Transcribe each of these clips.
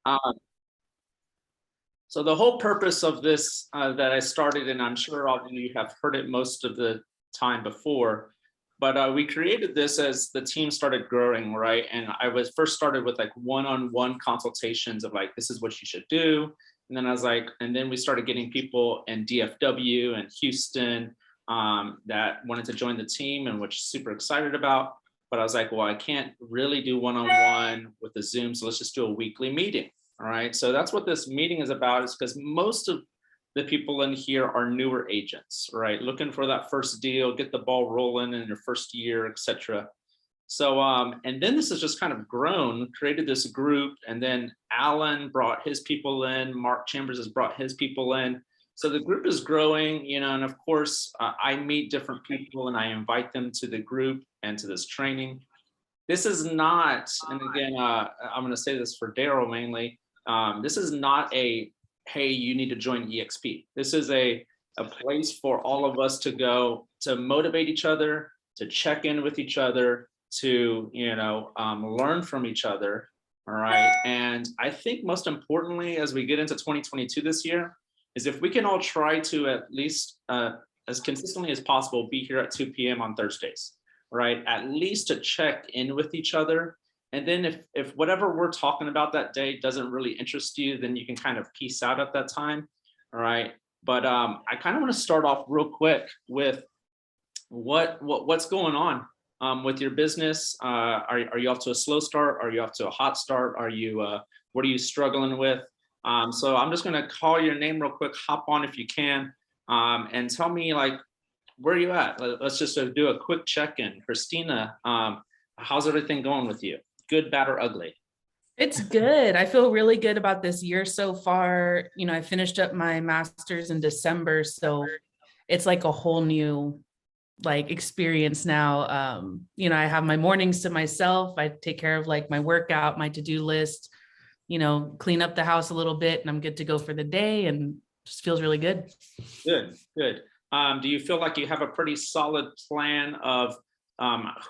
Um, so the whole purpose of this that I started, and I'm sure all of you have heard it most of the time before, but we created this as the team started growing, right? And I was first started with like one-on-one consultations of like, this is what you should do. And then I was like, and then we started getting people in DFW and Houston that wanted to join the team, and which super excited about. But I was like, well, I can't really do one-on-one with the Zoom, so let's just do a weekly meeting. All right. So that's what this meeting is about, is because most of the people in here are newer agents, right? Looking for that first deal, get the ball rolling in your first year, etc. So, and then this has just kind of grown, created this group, and then Alan brought his people in, Mark Chambers has brought his people in. So the group is growing, and of course, I meet different people and I invite them to the group and to this training. This is not, and again, I'm going to say this for Daryl mainly, this is not a, hey, you need to join EXP. This is a place for all of us to go to motivate each other, to check in with each other, to learn from each other. All right. And I think most importantly, as we get into 2022 this year, is if we can all try to at least as consistently as possible be here at 2 p.m. on Thursdays, right? At least to check in with each other. And then if whatever we're talking about that day doesn't really interest you, then you can kind of peace out at that time. All right. But I kind of want to start off real quick with what's going on with your business. Are you off to a slow start? Are you off to a hot start? Are you what are you struggling with? So I'm just going to call your name real quick. Hop on if you can, and tell me like where are you at. Let's just do a quick check-in. Christina, how's everything going with you? Good, bad, or ugly? It's good. I feel really good about this year so far. I finished up my master's in December, so it's like a whole new experience now. I have my mornings to myself. I take care of like my workout, my to-do list, clean up the house a little bit, and I'm good to go for the day, and just feels really good. Good. Do you feel like you have a pretty solid plan of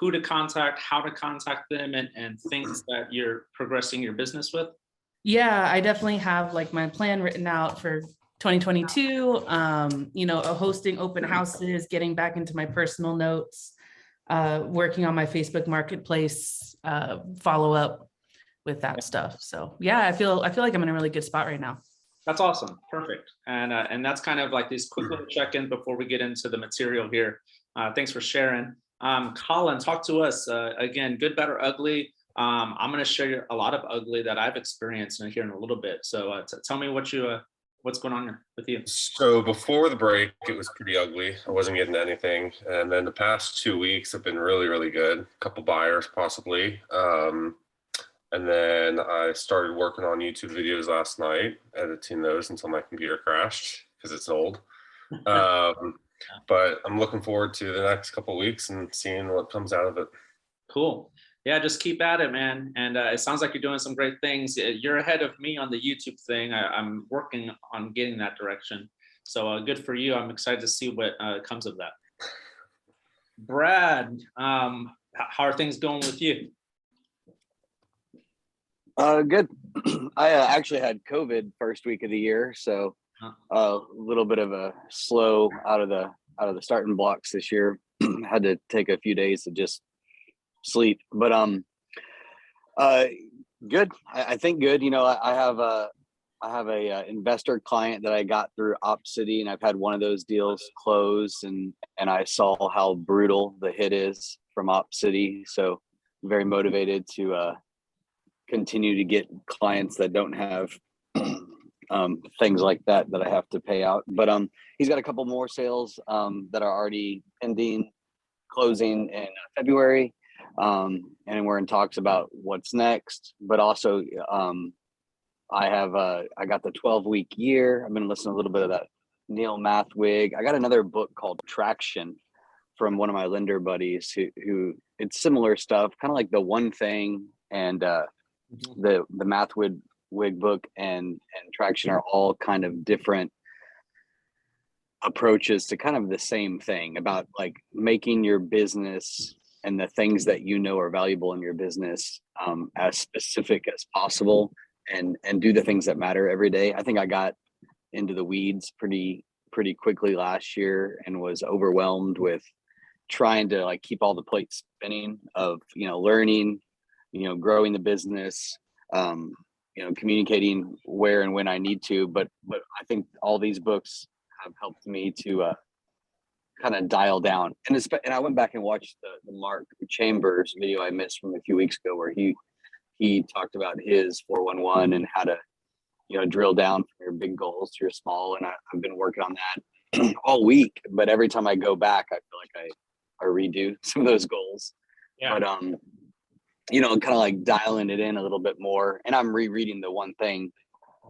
who to contact, how to contact them, and things that you're progressing your business with? Yeah, I definitely have like my plan written out for 2022, hosting open houses, getting back into my personal notes, working on my Facebook marketplace, follow up with that stuff. So yeah, I feel like I'm in a really good spot right now. That's awesome. Perfect. And that's kind of like these quick little check-in before we get into the material here. Thanks for sharing. Colin, talk to us again, good, bad, or ugly. I'm going to share a lot of ugly that I've experienced here in a little bit. So tell me what's going on with you. So before the break, it was pretty ugly. I wasn't getting anything. And then the past 2 weeks have been really, really good. A couple buyers possibly. And then I started working on YouTube videos last night, editing those until my computer crashed because it's old. But I'm looking forward to the next couple of weeks and seeing what comes out of it. Cool. Yeah, just keep at it, man. And it sounds like you're doing some great things. You're ahead of me on the YouTube thing. I'm working on getting that direction. So good for you. I'm excited to see what comes of that. Brad, how are things going with you? Good. I actually had COVID first week of the year, so a little bit of a slow out of the starting blocks this year. Had to take a few days to just sleep, but good. I think good. I have a investor client that I got through OpCity, and I've had one of those deals close, and I saw how brutal the hit is from OpCity, so I'm very motivated to continue to get clients that don't have things like that I have to pay out. But he's got a couple more sales that are already pending closing in February, and we're in talks about what's next. But also I got the 12-week year. I've been listening to a little bit of that Neil Mathwig. I got another book called Traction from one of my lender buddies who it's similar stuff, kind of like The One Thing and the Mathwig book and Traction are all kind of different approaches to kind of the same thing about like making your business and the things that are valuable in your business as specific as possible and do the things that matter every day. I think I got into the weeds pretty quickly last year and was overwhelmed with trying to like keep all the plates spinning of, learning, growing the business, communicating where and when I need to. But I think all these books have helped me to kind of dial down. And I went back and watched the Mark Chambers video I missed from a few weeks ago, where he talked about his 411 and how to, drill down from your big goals to your small. And I've been working on that all week, but every time I go back, I feel like I redo some of those goals. Yeah. But kind of like dialing it in a little bit more. And I'm rereading the one thing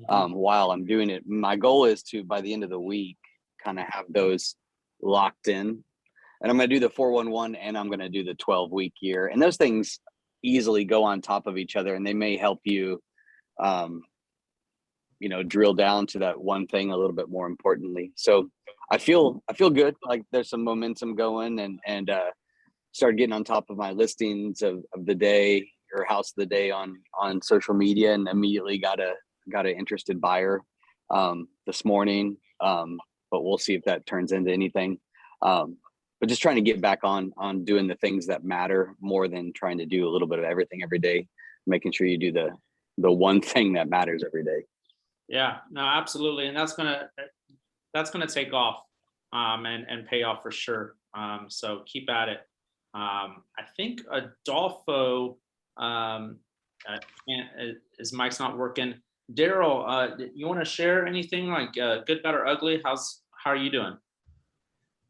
while I'm doing it. My goal is to, by the end of the week, kind of have those locked in. And I'm going to do the 411 and I'm going to do the 12-week year. And those things easily go on top of each other, and they may help you drill down to that one thing a little bit more importantly. So I feel good, like there's some momentum going, and started getting on top of my listings of the day, or house of the day on social media, and immediately got a interested buyer this morning. But we'll see if that turns into anything. But just trying to get back on doing the things that matter more than trying to do a little bit of everything every day, making sure you do the one thing that matters every day. Yeah, no, absolutely. And that's gonna take off and pay off for sure. So keep at it. I think Adolfo, his mic's not working. Daryl, you want to share anything like good, bad, or ugly? How are you doing?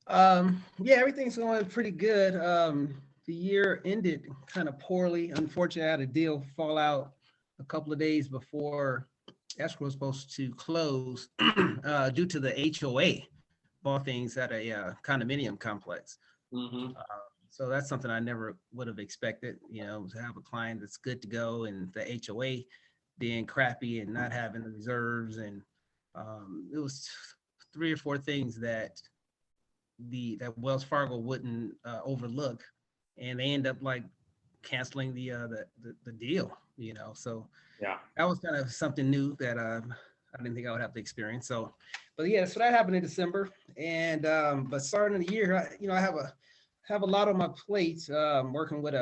Yeah, everything's going pretty good. The year ended kind of poorly. Unfortunately, I had a deal fall out a couple of days before escrow was supposed to close due to the HOA bought things at a condominium complex. Mm-hmm. So that's something I never would have expected, to have a client that's good to go and the HOA being crappy and not having the reserves. And it was 3 or 4 things that Wells Fargo wouldn't overlook, and they end up like canceling the deal, So Yeah. that was kind of something new that I didn't think I would have to experience. So, but yeah, so that happened in December, and but starting the year, I have a lot on my plate. Working with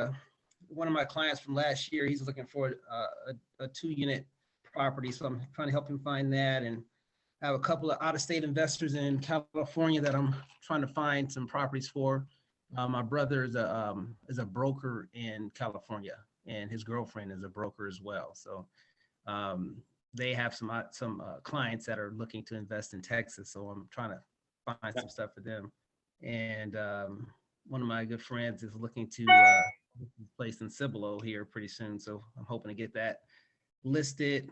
one of my clients from last year. He's looking for a 2-unit property, so I'm trying to help him find that, and I have a couple of out-of-state investors in California that I'm trying to find some properties for. My brother is a broker in California, and his girlfriend is a broker as well. So they have some clients that are looking to invest in Texas. So I'm trying to find some stuff for them. And one of my good friends is looking to place in Cibolo here pretty soon. So I'm hoping to get that listed.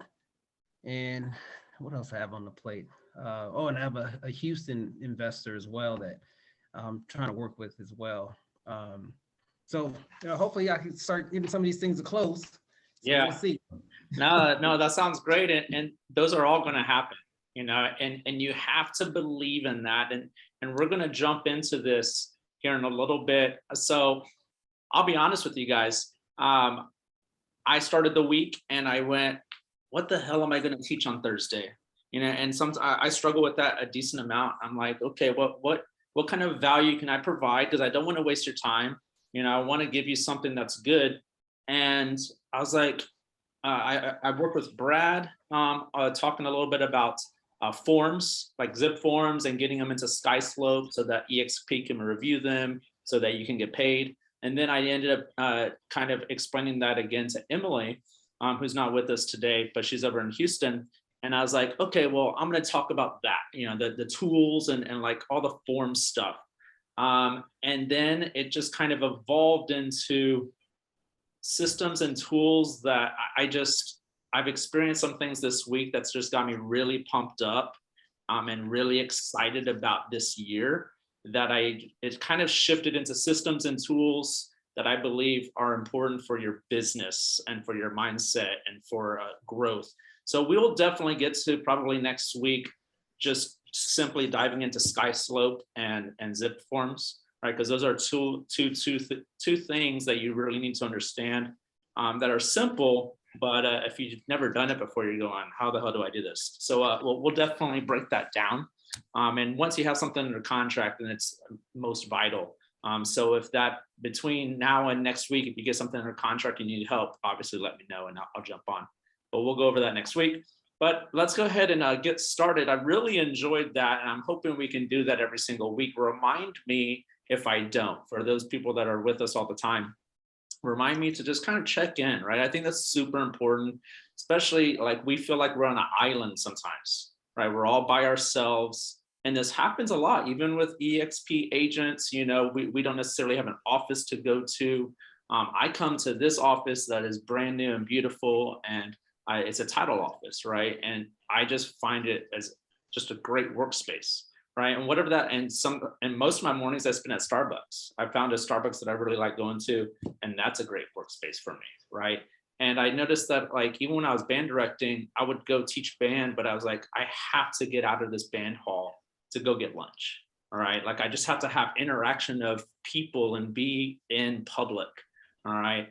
And what else I have on the plate? And I have a Houston investor as well that I'm trying to work with as well. So hopefully I can start getting some of these things to close. So Yeah. we'll see. No, that sounds great. And those are all going to happen, and you have to believe in that. And we're going to jump into this here in a little bit. So I'll be honest with you guys. I started the week and I went, what the hell am I going to teach on Thursday? And sometimes I struggle with that a decent amount. I'm like, okay, what kind of value can I provide? Because I don't want to waste your time. I want to give you something that's good. And I was like, I worked with Brad talking a little bit about forms, like zip forms, and getting them into SkySlope so that EXP can review them so that you can get paid. And then I ended up kind of explaining that again to Emily, who's not with us today, but she's over in Houston. And I was like, okay, well, I'm going to talk about that, the tools and like all the form stuff. And then it just kind of evolved into systems and tools that I've experienced some things this week that's just got me really pumped up and really excited about this year, that it kind of shifted into systems and tools that I believe are important for your business and for your mindset and for growth. So we will definitely get to probably next week, just simply diving into SkySlope and zip forms, right? Because those are two things that you really need to understand that are simple, But if you've never done it before, you're going, how the hell do I do this? So we'll definitely break that down. And once you have something under contract, then it's most vital. So if that between now and next week, if you get something under contract, you need help, obviously let me know and I'll jump on. But we'll go over that next week. But let's go ahead and get started. I really enjoyed that, and I'm hoping we can do that every single week. Remind me if I don't, for those people that are with us all the time, remind me to just kind of check in, right? I think that's super important, especially like we feel like we're on an island sometimes, right? We're all by ourselves. And this happens a lot, even with EXP agents, you know, we don't necessarily have an office to go to. I come to this office that is brand new and beautiful, and it's a title office, right? And I just find it as just a great workspace, right? And whatever that, and most of my mornings I spend at Starbucks. I found a Starbucks that I really like going to, and that's a great workspace for me, right? And I noticed that, like, even when I was band directing, I would go teach band, but I was like, I have to get out of this band hall to go get lunch, all right? Like, I just have to have interaction of people and be in public, all right?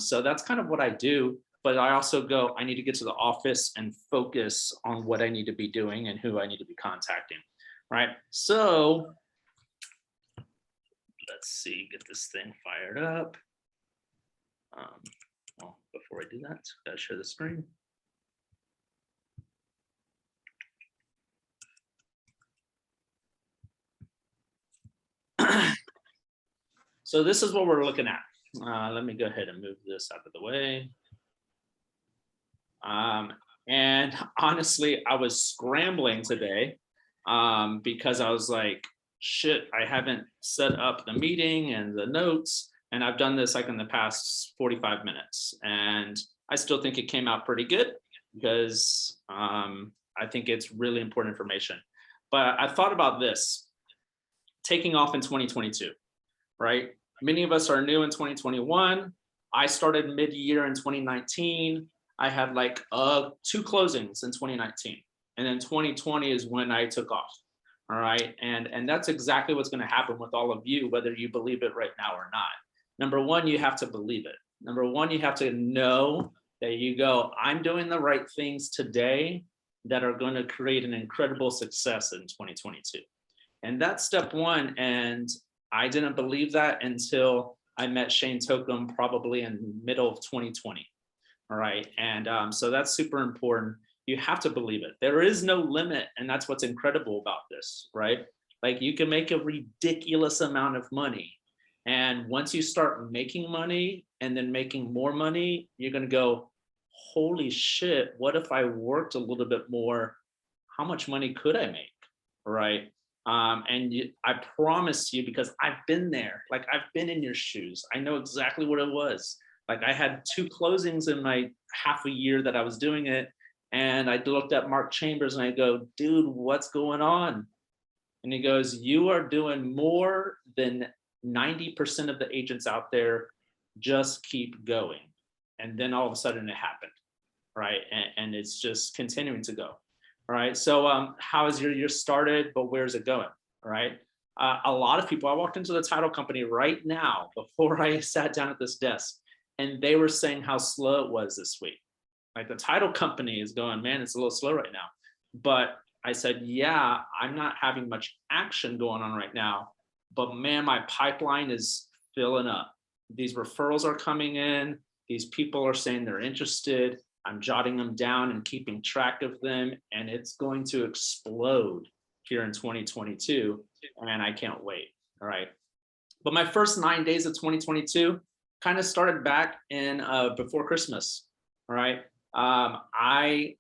So that's kind of what I do. But I also go, I need to get to the office and focus on what I need to be doing and who I need to be contacting, right? So let's see, get this thing fired up. Well, before I do that, gotta share the screen. So this is what we're looking at. Let me go ahead and move this out of the way. And honestly, I was scrambling today because I was like, shit, I haven't set up the meeting and the notes. And I've done this like in the past 45 minutes. And I still think it came out pretty good because I think it's really important information. But I thought about this, taking off in 2022, right? Many of us are new in 2021. I started mid-year in 2019. I had like 2 closings in 2019. And then 2020 is when I took off. All right. And that's exactly what's going to happen with all of you, whether you believe it right now or not. Number one, you have to believe it. Number one, you have to know that you go, I'm doing the right things today that are going to create an incredible success in 2022. And that's step one. And I didn't believe that until I met Shane Tokum probably in the middle of 2020. All right. And so that's super important. You have to believe it. There is no limit. And that's what's incredible about this, right? Like, you can make a ridiculous amount of money. And once you start making money and then making more money, you're going to go, holy shit, what if I worked a little bit more? How much money could I make? Right. I promise you, because I've been there, like, I've been in your shoes. I know exactly what it was. Like, I had 2 closings in my half a year that I was doing it. And I looked at Mark Chambers and I go, dude, what's going on? And he goes, you are doing more than 90% of the agents out there. Just keep going. And then all of a sudden it happened, right? And it's just continuing to go. All right. So how is your year started, but where's it going? All right. A lot of people, I walked into the title company right now before I sat down at this desk, and they were saying how slow it was this week. Like, the title company is going, man, it's a little slow right now. But I said, yeah, I'm not having much action going on right now, but man, my pipeline is filling up. These referrals are coming in. These people are saying they're interested. I'm jotting them down and keeping track of them, and it's going to explode here in 2022. And I can't wait. All right. But my first 9 days of 2022 kind of started back in before Christmas. All right. I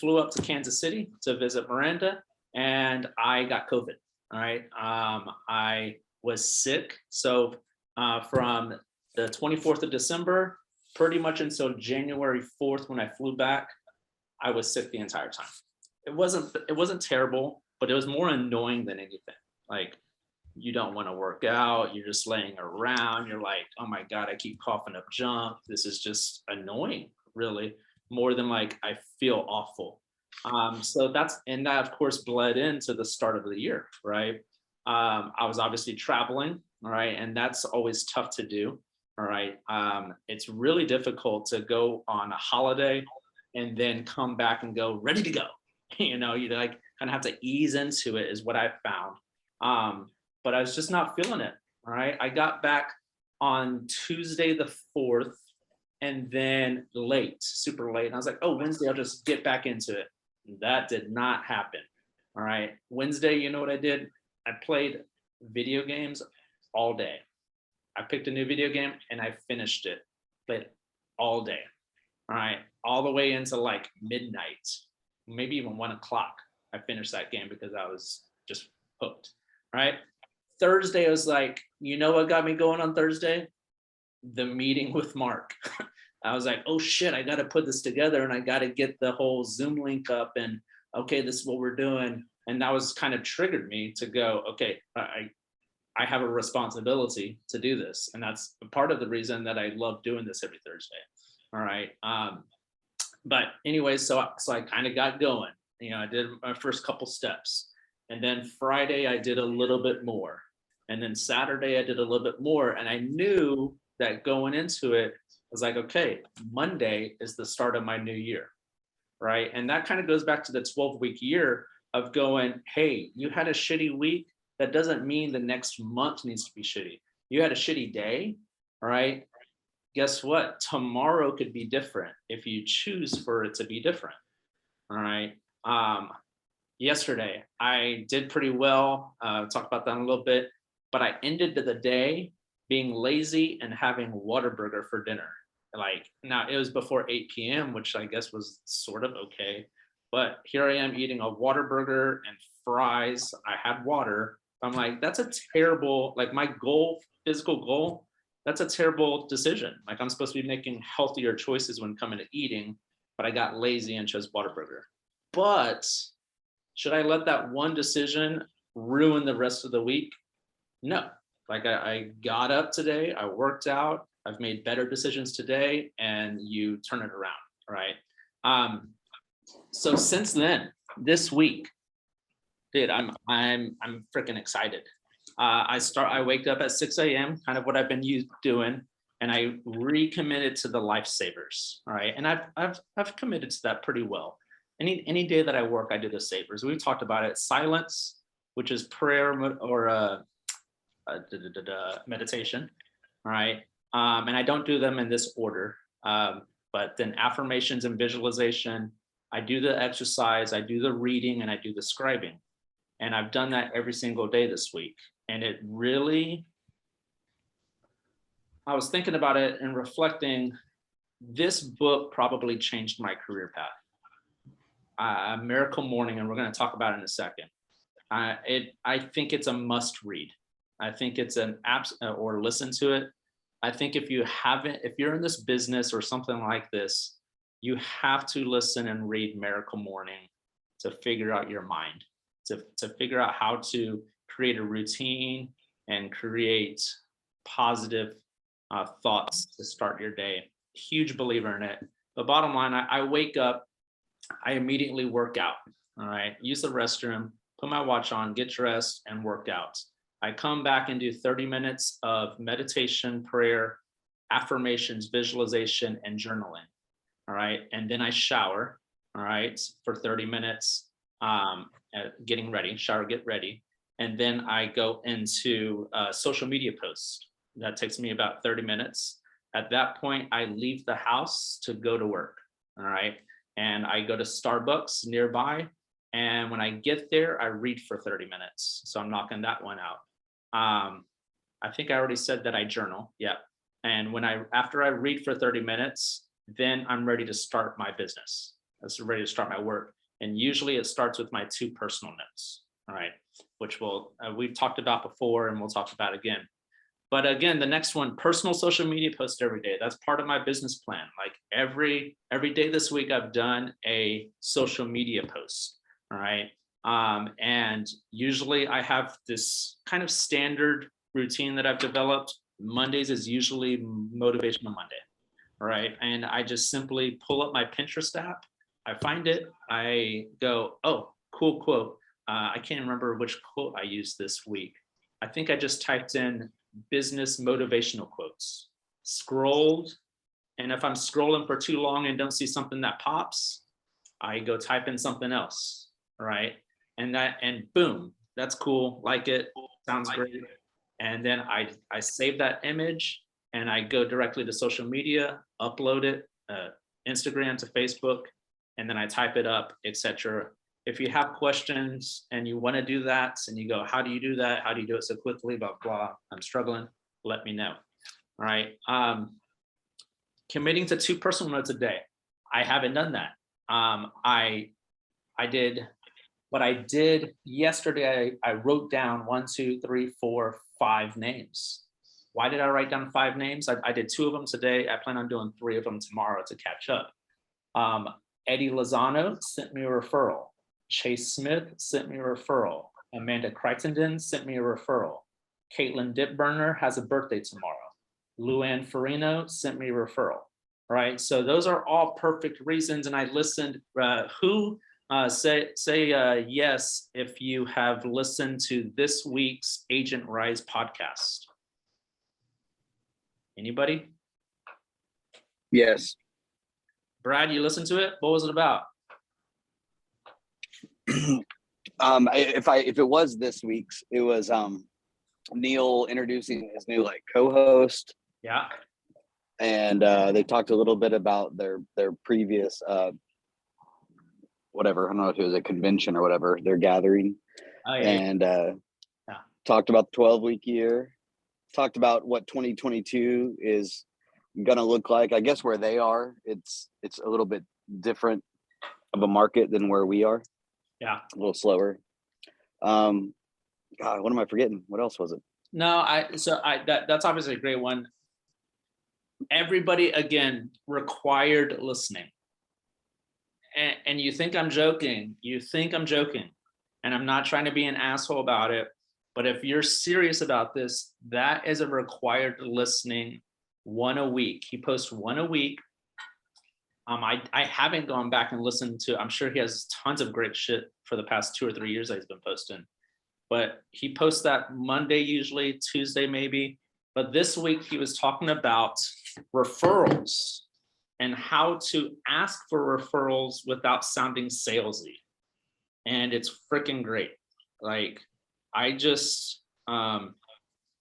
flew up to Kansas City to visit Miranda, and I got COVID. All right. I was sick. So from the 24th of December, pretty much until January 4th, when I flew back, I was sick the entire time. It wasn't terrible, but it was more annoying than anything. Like, you don't want to work out. You're just laying around. You're like, oh my God, I keep coughing up junk. This is just annoying, really, more than like I feel awful. So that of course bled into the start of the year, right? I was obviously traveling, all right, and that's always tough to do. All right. It's really difficult to go on a holiday and then come back and go ready to go. You know, you like kind of have to ease into it is what I found. But I was just not feeling it. All right. I got back on Tuesday the 4th and then late, super late. And I was like, oh, Wednesday, I'll just get back into it. That did not happen. All right. Wednesday, you know what I did? I played video games all day. I picked a new video game and I finished it, played all day. All right. All the way into like midnight, maybe even 1 o'clock. I finished that game because I was just hooked. Right. Thursday, I was like, you know what got me going on Thursday? The meeting with Mark. I was like, oh shit, I got to put this together and I got to get the whole Zoom link up and okay, this is what we're doing. And that was kind of triggered me to go, okay, I have a responsibility to do this. And that's part of the reason that I love doing this every Thursday. All right. But anyway, so I kind of got going. You know, I did my first couple steps. And then Friday, I did a little bit more. And then Saturday, I did a little bit more. And I knew that going into it, I was like, okay, Monday is the start of my new year. Right. And that kind of goes back to the 12-week year of going, hey, you had a shitty week. That doesn't mean the next month needs to be shitty. You had a shitty day. All right. Guess what? Tomorrow could be different if you choose for it to be different. All right. Yesterday, I did pretty well. Talk about that in a little bit, but I ended the day being lazy and having Whataburger for dinner. Like now it was before 8 p.m., which I guess was sort of okay. But here I am eating a Whataburger and fries. I had water. I'm like, that's a terrible, like my goal, physical goal, that's a terrible decision. Like I'm supposed to be making healthier choices when coming to eating, but I got lazy and chose Whataburger. But should I let that one decision ruin the rest of the week? No. Like I got up today, I worked out, I've made better decisions today, and you turn it around, right? So since then, this week, dude, I'm freaking excited. I wake up at 6 a.m., kind of what I've been doing, and I recommitted to the lifesavers, all right? And I've committed to that pretty well. Any day that I work, I do the savers. We've talked about it. Silence, which is prayer or meditation, all right? And I don't do them in this order, but then affirmations and visualization, I do the exercise, I do the reading, and I do the scribing. And I've done that every single day this week. And it really, I was thinking about it and reflecting, this book probably changed my career path. Miracle Morning, and we're going to talk about it in a second. I think it's a must read. I think it's an app or listen to it. I think if you're in this business or something like this, you have to listen and read Miracle Morning to figure out your mind, to figure out how to create a routine and create positive thoughts to start your day. Huge believer in it. The bottom line, I wake up, I immediately work out. All right, use the restroom, put my watch on, get dressed, and work out. I come back and do 30 minutes of meditation, prayer, affirmations, visualization, and journaling. All right. And then I shower, all right, for 30 minutes, getting ready, shower, get ready. And then I go into social media posts. That takes me about 30 minutes. At that point, I leave the house to go to work. All right. And I go to Starbucks nearby. And when I get there, I read for 30 minutes. So I'm knocking that one out. I think I already said that I journal. Yeah. And after I read for 30 minutes, then I'm ready to start my business. I'm ready to start my work. And usually it starts with my 2 personal notes. All right. Which we've talked about before and we'll talk about again. But again, the next one, personal social media post every day. That's part of my business plan. Like every day this week, I've done a social media post. All right. And usually I have this kind of standard routine that I've developed. Mondays is usually Motivational Monday. All right. And I just simply pull up my Pinterest app. I find it. I go, oh, cool quote. I can't remember which quote I used this week. I think I just typed in business motivational quotes. scrolled. And if I'm scrolling for too long and don't see something that pops, I go type in something else, right? And boom, that's cool, like it, sounds great. And then I save that image and I go directly to social media, upload it, Instagram to Facebook, and then I type it up, etc. If you have questions and you want to do that and you go, how do you do that? How do you do it so quickly? Blah, blah, I'm struggling, let me know. All right. Committing to 2 personal notes a day. I haven't done that. I did what I did yesterday. I wrote down 1, 2, 3, 4, 5 names. Why did I write down 5 names? I did 2 of them today. I plan on doing 3 of them tomorrow to catch up. Eddie Lozano sent me a referral. Chase Smith sent me a referral. Amanda Crittenden sent me a referral. Caitlin Dipburner has a birthday tomorrow. Luann Farino sent me a referral. Right, so those are all perfect reasons, and I listened. Say yes if you have listened to this week's Agent Rise podcast. Anybody? Yes. Brad, you listened to it? What was it about? If it was this week's, it was Neil introducing his new co-host. Yeah. And they talked a little bit about their previous whatever, I don't know if it was a convention or whatever, their gathering. Oh, yeah. And talked about the 12-week year, talked about what 2022 is gonna look like. I guess where they are, it's a little bit different of a market than where we are. Yeah. A little slower. God, what am I forgetting? What else was it? No, that's obviously a great one. Everybody, again, required listening. And you think I'm joking. You think I'm joking. And I'm not trying to be an asshole about it. But if you're serious about this, that is a required listening, 1 a week. He posts 1 a week. I haven't gone back and listened to, I'm sure he has tons of great shit for the past 2 or 3 years that he's been posting. But he posts that Monday, usually Tuesday, maybe. But this week he was talking about referrals and how to ask for referrals without sounding salesy. And it's freaking great. Like, I just, how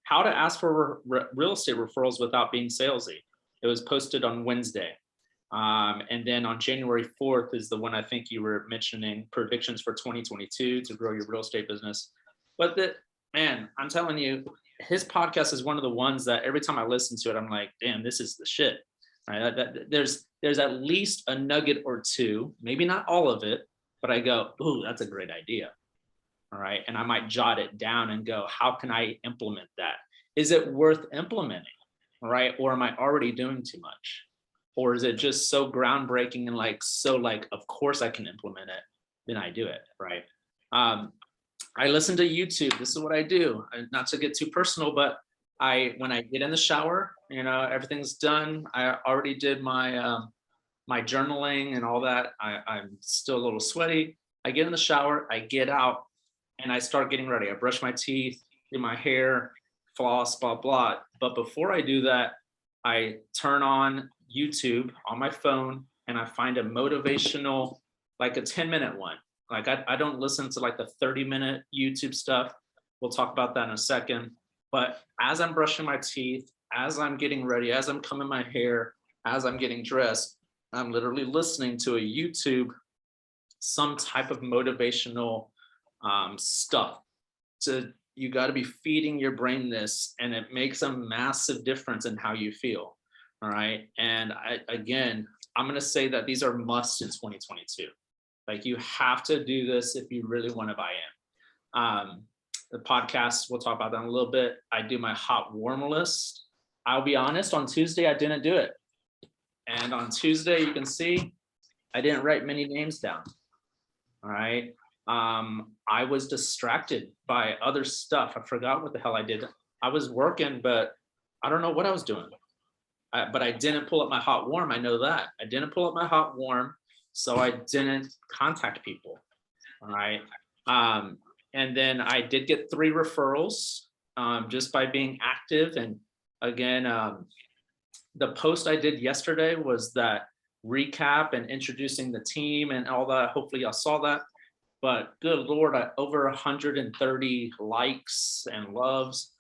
to ask for real estate referrals without being salesy. It was posted on Wednesday. And then on January 4th is the one I think you were mentioning, predictions for 2022 to grow your real estate business. But man, I'm telling you, his podcast is one of the ones that every time I listen to it, I'm like, damn, this is the shit. Right? There's at least a nugget or 2, maybe not all of it, but I go, ooh, that's a great idea. All right. And I might jot it down and go, how can I implement that? Is it worth implementing? All right. Or am I already doing too much? Or is it just so groundbreaking and of course I can implement it, then I do it. Right. I listen to YouTube. This is what I do. Not to get too personal, but when I get in the shower, everything's done. I already did my my journaling and all that. I'm still a little sweaty. I get in the shower, I get out, and I start getting ready. I brush my teeth, do my hair, floss, blah, blah. But before I do that, I turn on YouTube on my phone and I find a motivational, like a 10-minute one. Like I don't listen to like the 30-minute YouTube stuff. We'll talk about that in a second. But as I'm brushing my teeth, as I'm getting ready, as I'm combing my hair, as I'm getting dressed, I'm literally listening to a YouTube, some type of motivational stuff. So you got to be feeding your brain this, and it makes a massive difference in how you feel. All right. And I'm going to say that these are musts in 2022. Like, you have to do this if you really want to buy in. The podcast, we'll talk about that in a little bit. I do my hot warm list. I'll be honest, on Tuesday, I didn't do it. And on Tuesday, you can see I didn't write many names down. All right. I was distracted by other stuff. I forgot what the hell I did. I was working, but I don't know what I was doing. But I didn't pull up my hot warm. I know that. I didn't pull up my hot warm, so I didn't contact people. All right. And then I did get 3 referrals just by being active. And again, the post I did yesterday was that recap and introducing the team and all that. Hopefully y'all saw that. But good Lord, over 130 likes and loves.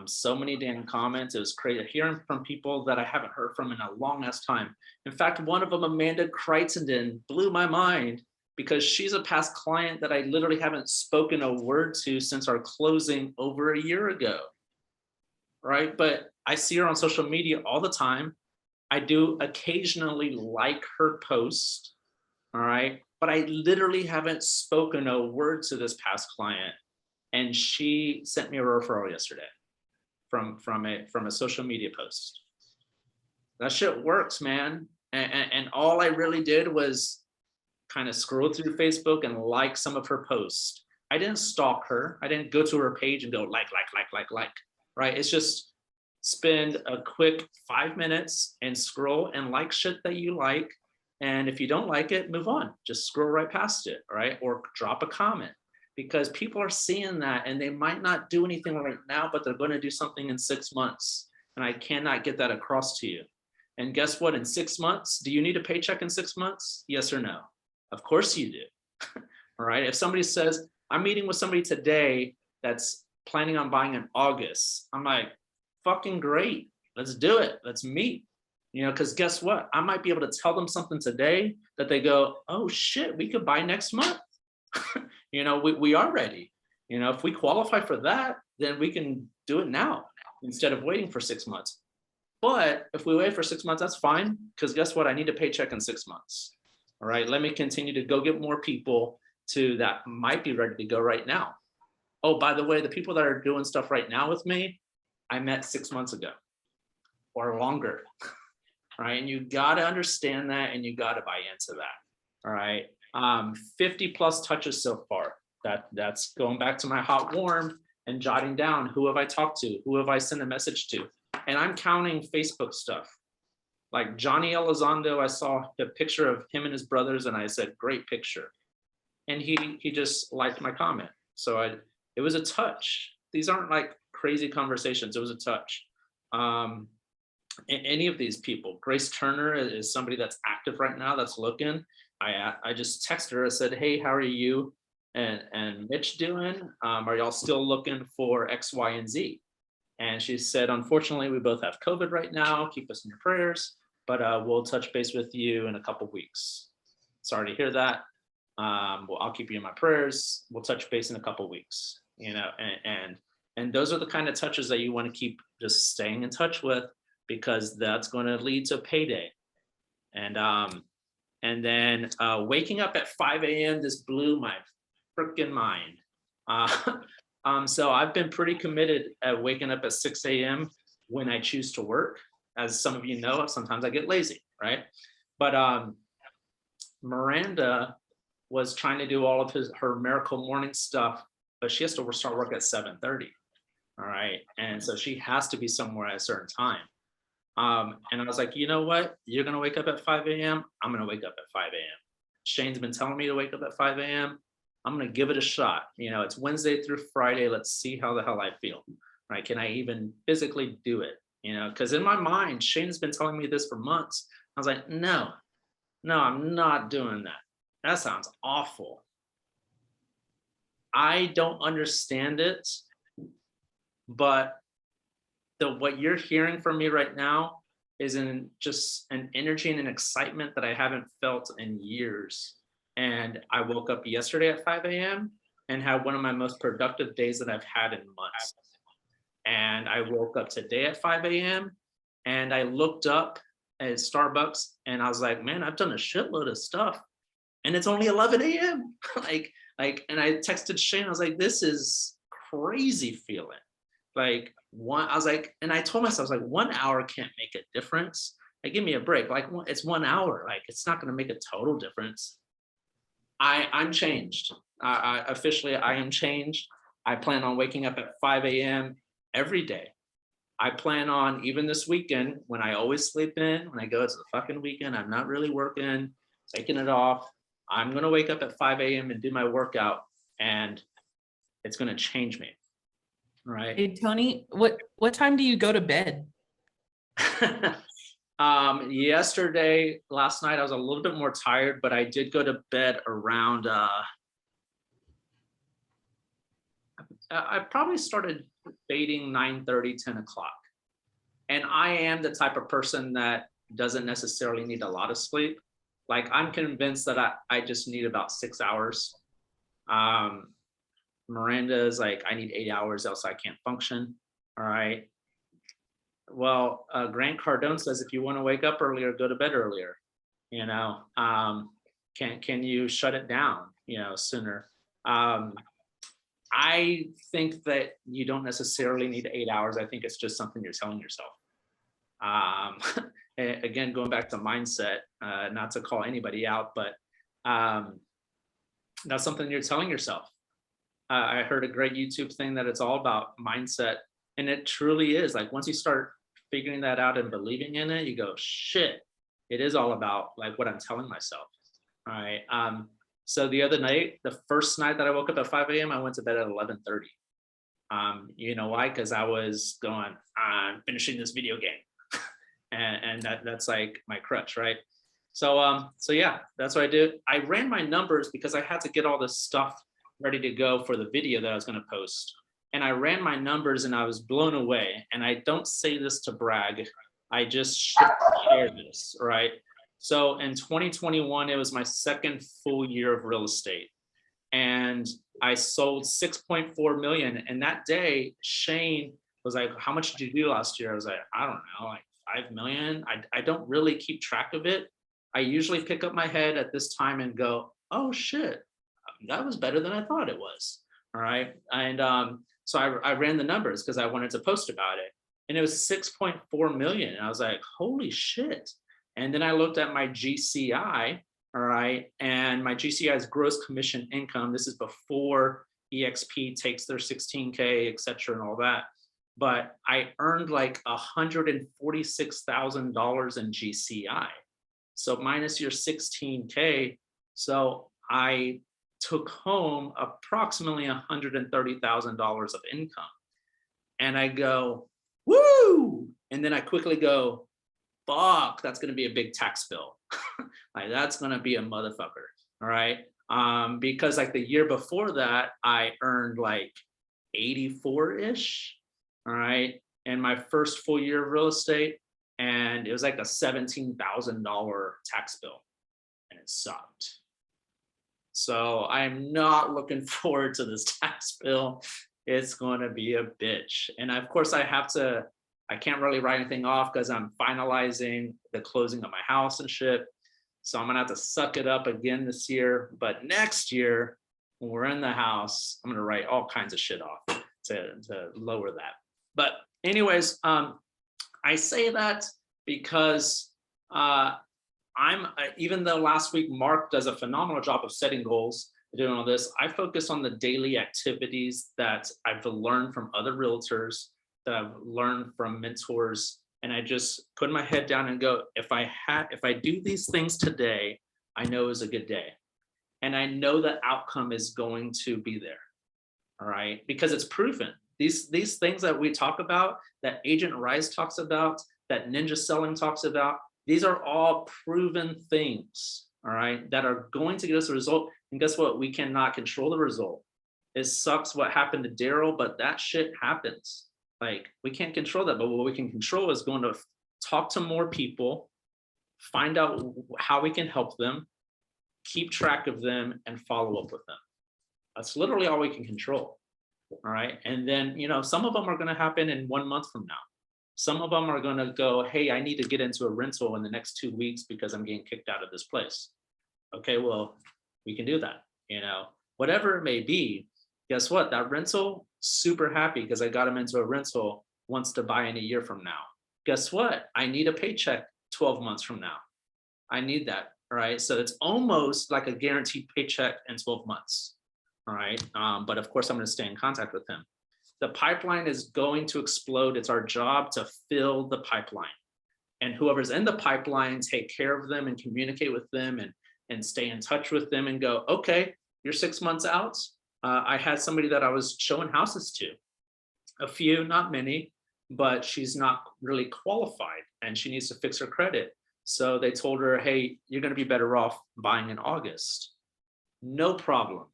So many damn comments. It was crazy hearing from people that I haven't heard from in a long ass time. In fact, one of them, Amanda Kreitzenden, blew my mind because she's a past client that I literally haven't spoken a word to since our closing over a year ago. Right? But I see her on social media all the time. I do occasionally like her post. All right. But I literally haven't spoken a word to this past client. And she sent me a referral yesterday from a social media post. That shit works, man. And all I really did was kind of scroll through Facebook and like some of her posts. I didn't stalk her. I didn't go to her page and go like, right? It's just spend a quick 5 minutes and scroll and like shit that you like. And if you don't like it, move on. Just scroll right past it, right? Or drop a comment, because people are seeing that and they might not do anything right now, but they're going to do something in 6 months. And I cannot get that across to you. And guess what? In 6 months, do you need a paycheck in 6 months? Yes or no? Of course you do. All right. If somebody says, I'm meeting with somebody today that's planning on buying in August, I'm like, fucking great. Let's do it. Let's meet. You know, because guess what? I might be able to tell them something today that they go, oh shit, we could buy next month. You know, we are ready. You know, if we qualify for that, then we can do it now instead of waiting for 6 months. But if we wait for 6 months, that's fine. Because guess what? I need a paycheck in 6 months. All right. Let me continue to go get more people to that might be ready to go right now. Oh, by the way, the people that are doing stuff right now with me, I met 6 months ago or longer. Right. And you got to understand that and you got to buy into that. All right. 50 plus touches so far. That's going back to my hot warm and jotting down who have I talked to, who have I sent a message to. And I'm counting Facebook stuff. Like Johnny Elizondo, I saw a picture of him and his brothers and I said, great picture. And he just liked my comment. So it was a touch. These aren't like crazy conversations. It was a touch. Any of these people, Grace Turner is somebody that's active right now that's looking. I just texted her. I said, hey, how are you and Mitch doing? Are y'all still looking for X, Y, and Z? And she said, unfortunately, we both have COVID right now. Keep us in your prayers, but we'll touch base with you in a couple weeks. Sorry to hear that. Well, I'll keep you in my prayers. We'll touch base in a couple weeks. You know, and those are the kind of touches that you want to keep just staying in touch with, because that's going to lead to payday. And then waking up at 5 a.m. just blew my freaking mind. So I've been pretty committed at waking up at 6 a.m. when I choose to work. As some of you know, sometimes I get lazy, right? But Miranda was trying to do all of her miracle morning stuff, but she has to start work at 7:30. All right. And so she has to be somewhere at a certain time. And I was like, you know what? You're going to wake up at 5 a.m. I'm going to wake up at 5 a.m. Shane's been telling me to wake up at 5 a.m. I'm going to give it a shot. You know, it's Wednesday through Friday. Let's see how the hell I feel. Right? Can I even physically do it? You know, because in my mind, Shane's been telling me this for months. I was like, no, I'm not doing that. That sounds awful. I don't understand it, but what you're hearing from me right now is just an energy and an excitement that I haven't felt in years. And I woke up yesterday at 5 a.m. and had one of my most productive days that I've had in months. And I woke up today at 5 a.m. and I looked up at Starbucks and I was like, man, I've done a shitload of stuff. And it's only 11 a.m. And I texted Shane, I was like, this is crazy feeling. Like I was like, and I told myself, I was like, 1 hour can't make a difference. Like, give me a break. Like, it's 1 hour. Like, it's not going to make a total difference. I'm changed. Officially, I am changed. I plan on waking up at 5 a.m. every day. I plan on, even this weekend, when I always sleep in, when I go, it's the fucking weekend, I'm not really working, taking it off. I'm going to wake up at 5 a.m. and do my workout, and it's going to change me. Right. Hey, Tony, what time do you go to bed? Yesterday, last night, I was a little bit more tired, but I did go to bed around, I probably started fading 9:30, 10 o'clock. And I am the type of person that doesn't necessarily need a lot of sleep. Like I'm convinced that I just need about 6 hours. Miranda is like, I need 8 hours, else I can't function. All right. Well, Grant Cardone says, if you want to wake up earlier, go to bed earlier. You know, can you shut it down, you know, sooner? I think that you don't necessarily need 8 hours. I think it's just something you're telling yourself. Again, going back to mindset, not to call anybody out, but that's something you're telling yourself. I heard a great YouTube thing that it's all about mindset, and it truly is. Like once you start figuring that out and believing in it, you go, shit, it is all about like what I'm telling myself. All right. So the other night, the first night that I woke up at 5 a.m., I went to bed at 11:30. You know why? Because I was going, I'm finishing this video game. and that's like my crutch, right? So yeah, that's what I did. I ran my numbers because I had to get all this stuff ready to go for the video that I was going to post. And I ran my numbers and I was blown away. And I don't say this to brag. I just share this, right? So in 2021, it was my second full year of real estate. And I sold 6.4 million. And that day, Shane was like, how much did you do last year? I was like, I don't know, like 5 million. I don't really keep track of it. I usually pick up my head at this time and go, oh shit, that was better than I thought it was. All right. And so I ran the numbers because I wanted to post about it. And it was 6.4 million. And I was like, holy shit. And then I looked at my GCI, all right, and my GCI is gross commission income. This is before EXP takes their 16K, et cetera, and all that. But I earned like $146,000 in GCI. So minus your 16K. So I took home approximately $130,000 of income. And I go, woo! And then I quickly go, fuck, that's going to be a big tax bill. Like that's going to be a motherfucker. All right. Because like the year before that, I earned like 84-ish. All right. And my first full year of real estate, and it was like a $17,000 tax bill, and it sucked. So I'm not looking forward to this tax bill. It's going to be a bitch. And of course I can't really write anything off because I'm finalizing the closing of my house and shit. So I'm gonna have to suck it up again this year. But next year, when we're in the house, I'm gonna write all kinds of shit off to lower that. But anyways, I say that because even though last week Mark does a phenomenal job of setting goals, doing all this, I focus on the daily activities that I've learned from other realtors, that I've learned from mentors, and I just put my head down and go, if I do these things today, I know it's a good day. And I know the outcome is going to be there. All right, because it's proven. These things that we talk about, that Agent Rise talks about, that Ninja Selling talks about, these are all proven things, all right, that are going to get us a result. And guess what? We cannot control the result. It sucks what happened to Daryl, but that shit happens. Like we can't control that, but what we can control is going to talk to more people, find out how we can help them, keep track of them, and follow up with them. That's literally all we can control. All right. And then, you know, some of them are going to happen in 1 month from now. Some of them are going to go, hey, I need to get into a rental in the next 2 weeks because I'm getting kicked out of this place. Okay, well, we can do that. You know, whatever it may be. Guess what? That rental, super happy because I got him into a rental, wants to buy in a year from now. Guess what? I need a paycheck 12 months from now. I need that. All right. So it's almost like a guaranteed paycheck in 12 months. All right. But of course, I'm going to stay in contact with him. The pipeline is going to explode. It's our job to fill the pipeline. And whoever's in the pipeline, take care of them and communicate with them and stay in touch with them and go, okay, you're 6 months out. I had somebody that I was showing houses to, a few, not many, but she's not really qualified and she needs to fix her credit. So they told her, hey, you're going to be better off buying in August. No problem.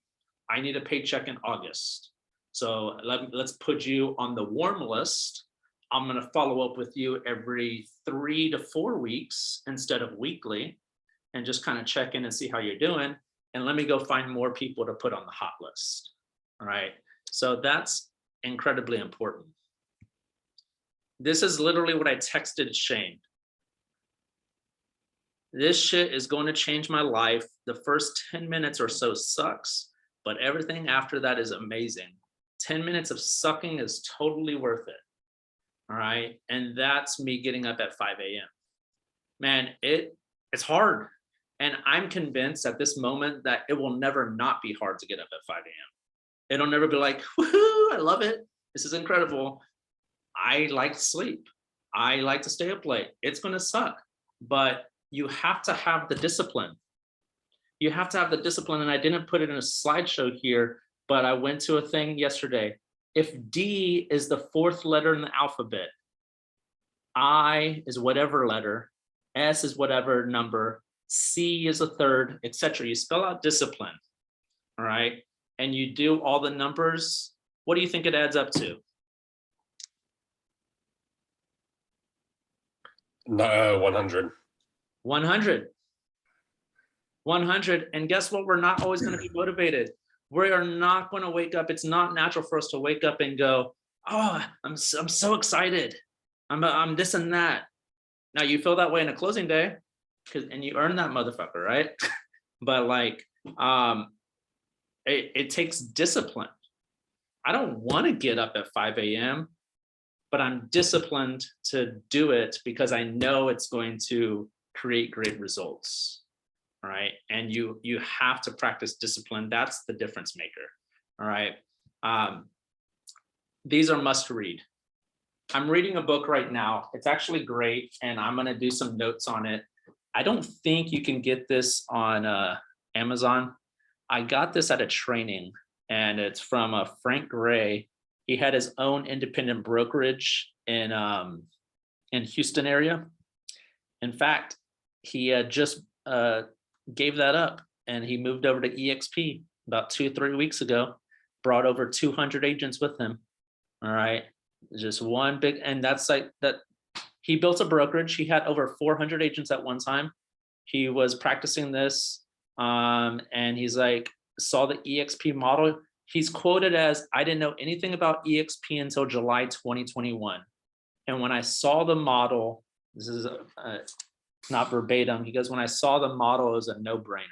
I need a paycheck in August. So let's put you on the warm list. I'm going to follow up with you every 3 to 4 weeks instead of weekly, and just kind of check in and see how you're doing. And let me go find more people to put on the hot list. All right. So that's incredibly important. This is literally what I texted Shane. This shit is going to change my life. The first 10 minutes or so sucks, but everything after that is amazing. 10 minutes of sucking is totally worth it. All right. And that's me getting up at 5 a.m. Man, it's hard. And I'm convinced at this moment that it will never not be hard to get up at 5 a.m. It'll never be like, woohoo, I love it. This is incredible. I like to sleep. I like to stay up late. It's going to suck, but you have to have the discipline. You have to have the discipline. And I didn't put it in a slideshow here, but I went to a thing yesterday. If D is the 4th letter in the alphabet, I is whatever letter, S is whatever number, C is a 3rd, etc. You spell out discipline, all right? And you do all the numbers. What do you think it adds up to? 100. 100. 100. And guess what? We're not always going to be motivated. We are not going to wake up. It's not natural for us to wake up and go, oh, I'm so excited. I'm this and that. Now you feel that way in a closing day, and you earn that motherfucker, right? But like, it takes discipline. I don't want to get up at 5 a.m., but I'm disciplined to do it because I know it's going to create great results. All right. And you have to practice discipline. That's the difference maker. All right. These are must read. I'm reading a book right now. It's actually great. And I'm going to do some notes on it. I don't think you can get this on Amazon. I got this at a training, and it's from Frank Gray. He had his own independent brokerage in Houston area. In fact, he just gave that up, and he moved over to EXP about 2-3 weeks ago, brought over 200 agents with him. All right. Just one big, and that's like that. He built a brokerage. He had over 400 agents at one time. He was practicing this, and he's like, saw the EXP model. He's quoted as, I didn't know anything about EXP until July 2021. And when I saw the model, this is not verbatim, he goes, when I saw the model, it was a no-brainer.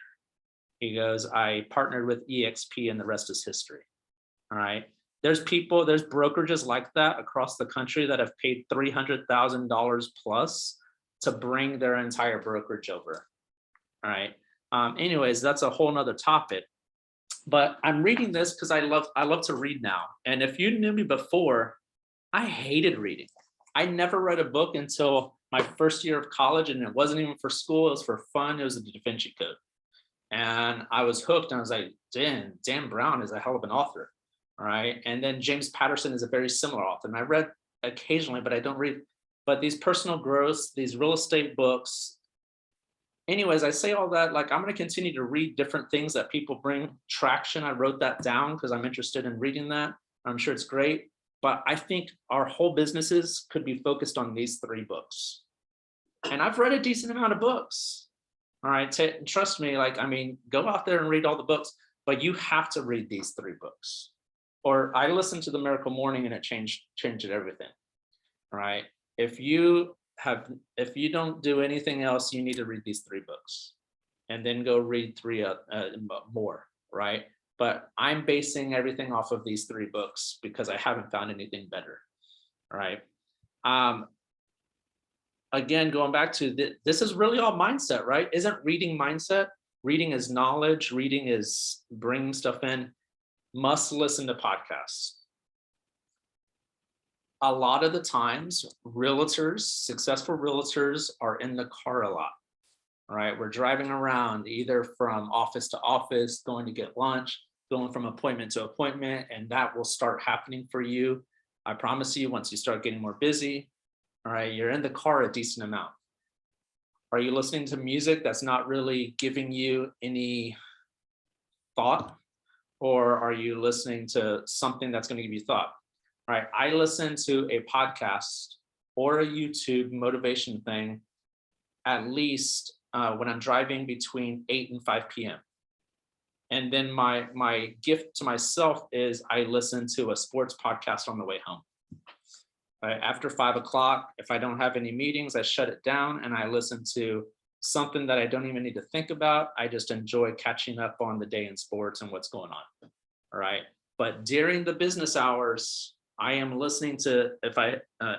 He goes, I partnered with EXP and the rest is history. All right. There's brokerages like that across the country that have paid $300,000 plus to bring their entire brokerage over. All right. Anyways, that's a whole nother topic. But I'm reading this because I love to read now. And if you knew me before, I hated reading. I never read a book until my first year of college, and it wasn't even for school. It was for fun. It was the Da Vinci Code. And I was hooked, and I was like, Dan Brown is a hell of an author. All right. And then James Patterson is a very similar author. And I read occasionally, but I don't read. But these personal growths, these real estate books. Anyways, I say all that, like, I'm going to continue to read different things that people bring traction. I wrote that down because I'm interested in reading that. I'm sure it's great. But I think our whole businesses could be focused on these 3 books. And I've read a decent amount of books. All right. Trust me, like, I mean, go out there and read all the books, but you have to read these 3 books. Or I listened to The Miracle Morning and it changed everything. All right. If you don't do anything else, you need to read these 3 books and then go read 3 more. Right. But I'm basing everything off of these 3 books because I haven't found anything better. All right. Again, going back to this is really all mindset, right? Isn't reading mindset? Reading is knowledge. Reading is bringing stuff in. Must listen to podcasts. A lot of the times, realtors, successful realtors, are in the car a lot. All right, we're driving around either from office to office, going to get lunch, going from appointment to appointment, and that will start happening for you. I promise you, once you start getting more busy, all right, you're in the car a decent amount. Are you listening to music that's not really giving you any thought? Or are you listening to something that's going to give you thought? All right, I listen to a podcast or a YouTube motivation thing at least when I'm driving between 8 and 5 p.m. And then my gift to myself is I listen to a sports podcast on the way home. Right, after 5 o'clock, if I don't have any meetings, I shut it down and I listen to something that I don't even need to think about. I just enjoy catching up on the day in sports and what's going on. All right. But during the business hours, I am listening to, if I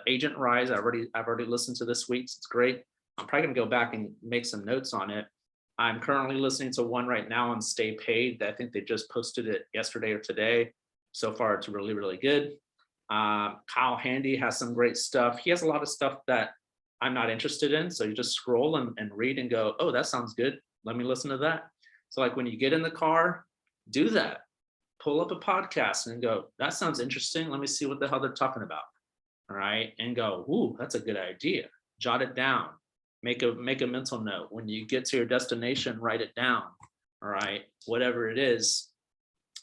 Agent Rise, I've already listened to this week's. It's great. I'm probably gonna go back and make some notes on it. I'm currently listening to one right now on Stay Paid. I think they just posted it yesterday or today. So far, it's really, really good. Kyle Handy has some great stuff. He has a lot of stuff that I'm not interested in. So you just scroll and read and go, oh, that sounds good. Let me listen to that. So like when you get in the car, do that. Pull up a podcast and go, that sounds interesting. Let me see what the hell they're talking about. All right. And go, ooh, that's a good idea. Jot it down. Make a mental note. When you get to your destination, write it down. All right. Whatever it is.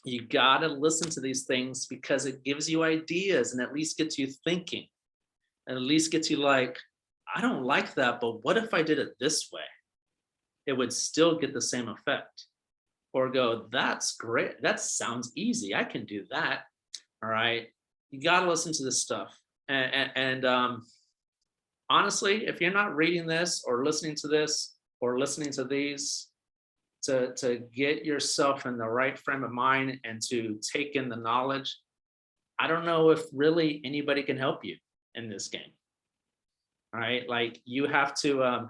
You got to listen to these things because it gives you ideas and at least gets you thinking. And at least gets you like, I don't like that, but what if I did it this way? It would still get the same effect. Or go, that's great. That sounds easy. I can do that. All right. You got to listen to this stuff. And honestly, if you're not reading this or listening to this or listening to these, to get yourself in the right frame of mind and to take in the knowledge, I don't know if really anybody can help you in this game. All right. Like you have to,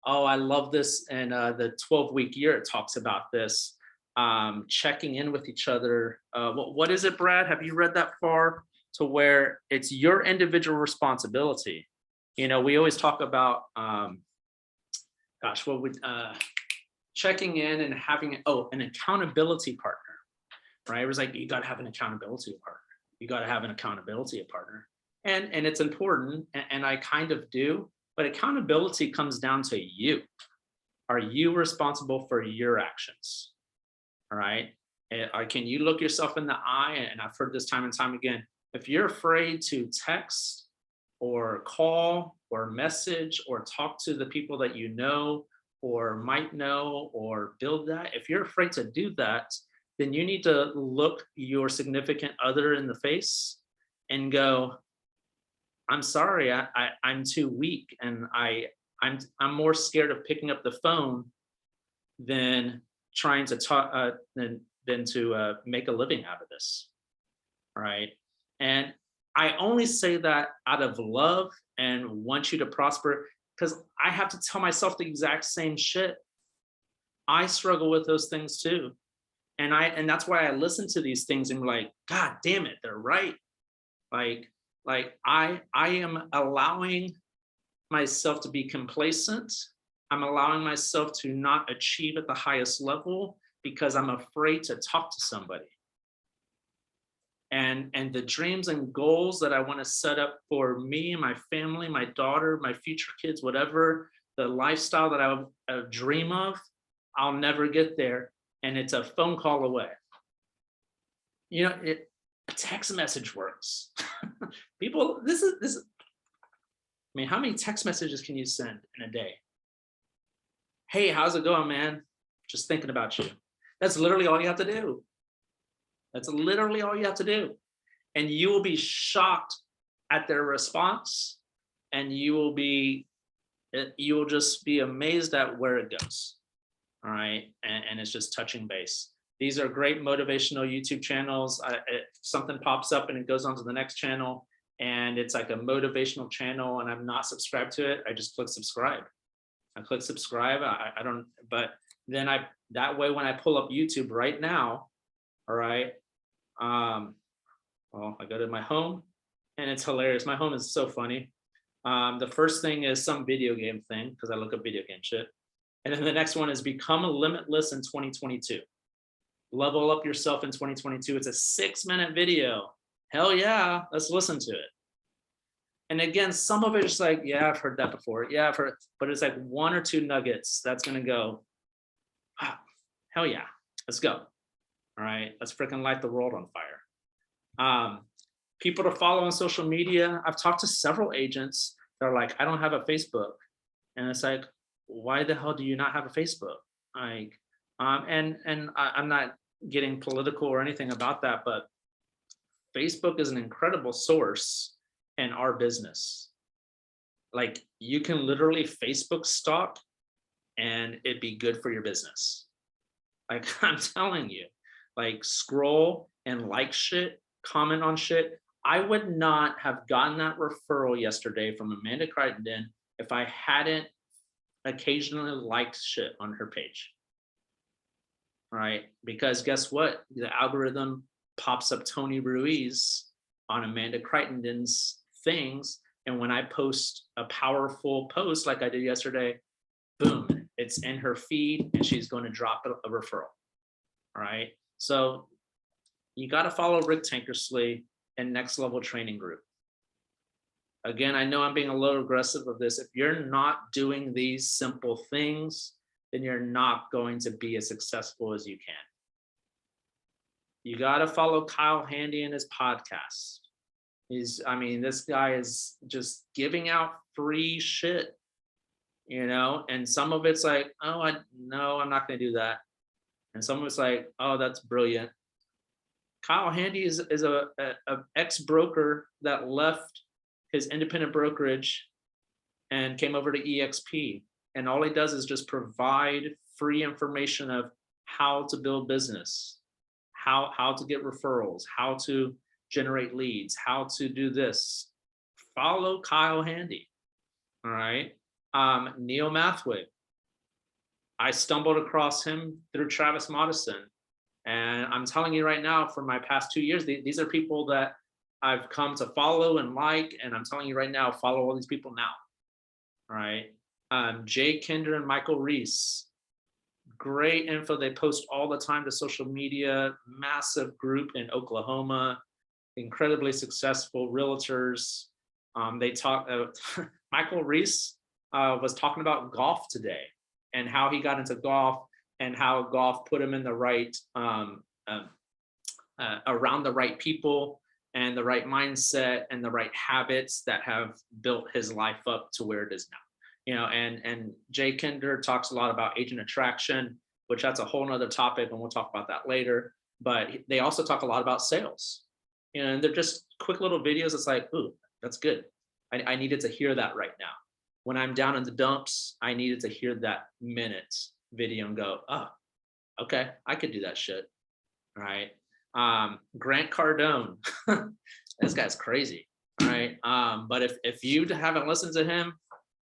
oh, I love this. And the 12-week year, it talks about this, checking in with each other. What is it, Brad? Have you read that far to where it's your individual responsibility? You know, we always talk about, gosh, what would, checking in and having, an accountability partner, right? It was like, you got to have an accountability partner. You got to have an accountability partner. And it's important, and I kind of do, but accountability comes down to you. Are you responsible for your actions? All right. Can you look yourself in the eye? And I've heard this time and time again. If you're afraid to text or call or message or talk to the people that you know or might know or build that, if you're afraid to do that, then you need to look your significant other in the face and go, I'm sorry, I'm too weak, and I'm more scared of picking up the phone than trying to talk than to make a living out of this. All right. And I only say that out of love and want you to prosper, because I have to tell myself the exact same shit. I struggle with those things too. And that's why I listen to these things and like, God damn it, they're right. Like I am allowing myself to be complacent. I'm allowing myself to not achieve at the highest level because I'm afraid to talk to somebody. And the dreams and goals that I want to set up for me, my family, my daughter, my future kids, whatever, the lifestyle that I dream of, I'll never get there. And it's a phone call away. You know, a text message works. People, this is, I mean, how many text messages can you send in a day? Hey, how's it going, man? Just thinking about you. That's literally all you have to do. That's literally all you have to do. And you will be shocked at their response, and you will just be amazed at where it goes. All right. And it's just touching base. These are great motivational YouTube channels. If something pops up and it goes on to the next channel and it's like a motivational channel and I'm not subscribed to it, I just click subscribe. I click subscribe. I don't, but then that way when I pull up YouTube right now, all right, well, I go to my home and it's hilarious. My home is so funny. The first thing is some video game thing because I look up video game shit. And then the next one is become limitless in 2022. Level up yourself in 2022. It's a 6-minute video Hell yeah, let's listen to it. And again, some of it is like, yeah, I've heard that before. Yeah, I've heard, but it's like one or two nuggets that's gonna go, wow, hell yeah, let's go. All right, let's freaking light the world on fire. People to follow on social media. I've talked to several agents that are like, I don't have a Facebook. And it's like, why the hell do you not have a Facebook? Like, I'm not getting political or anything about that, but Facebook is an incredible source in our business. Like, you can literally Facebook stalk and it'd be good for your business. Like, I'm telling you, like, scroll and like shit, comment on shit. I would not have gotten that referral yesterday from Amanda Crittenden if I hadn't occasionally liked shit on her page. Right? Because guess what? The algorithm pops up Tony Ruiz on Amanda Crittenden's things. And when I post a powerful post like I did yesterday, boom, it's in her feed and she's going to drop a referral. All right. So you got to follow Rick Tankersley and Next Level Training Group. Again, I know I'm being a little aggressive of this. If you're not doing these simple things, then you're not going to be as successful as you can. You got to follow Kyle Handy in his podcast. This guy is just giving out free shit, and some of it's like, oh, I'm not going to do that. And some of it's like, oh, that's brilliant. Kyle Handy is a ex-broker that left his independent brokerage and came over to EXP. And all he does is just provide free information of how to build business, how to get referrals, how to generate leads, how to do this. Follow Kyle Handy. All right. Neil Mathwig. I stumbled across him through Travis Modison. And I'm telling you right now, for my past 2 years, these are people that I've come to follow and like, and I'm telling you right now, follow all these people now. All right. Jay Kinder and Michael Reese, great info. They post all the time to social media, massive group in Oklahoma, incredibly successful realtors. They talk, Michael Reese was talking about golf today and how he got into golf and how golf put him in the right, around the right people and the right mindset and the right habits that have built his life up to where it is now. And Jay Kinder talks a lot about agent attraction, which that's a whole nother topic, and we'll talk about that later. But they also talk a lot about sales. And they're just quick little videos. It's like, ooh, that's good. I needed to hear that right now. When I'm down in the dumps, I needed to hear that minute video and go, oh, okay, I could do that shit. All right. Grant Cardone, this guy's crazy. All right. But if you haven't listened to him,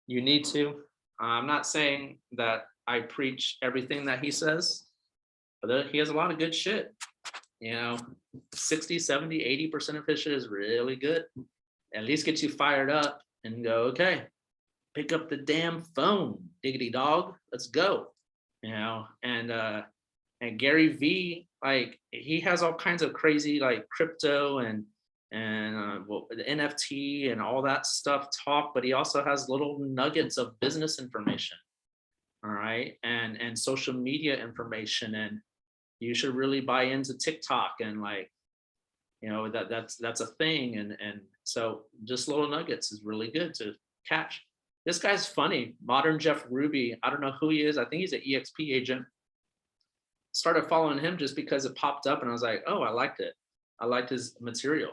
you need to. I'm not saying that I preach everything that he says, but he has a lot of good shit. 60, 70, 80% of his shit is really good. At least gets you fired up and go, okay, pick up the damn phone, diggity dog, let's go. And Gary V, like, he has all kinds of crazy like crypto and the NFT and all that stuff talk, but he also has little nuggets of business information. All right. And social media information. And you should really buy into TikTok and like, that's a thing. And so just little nuggets is really good to catch. This guy's funny. Modern Jeff Ruby. I don't know who he is. I think he's an EXP agent. Started following him just because it popped up and I was like, oh, I liked it. I liked his material.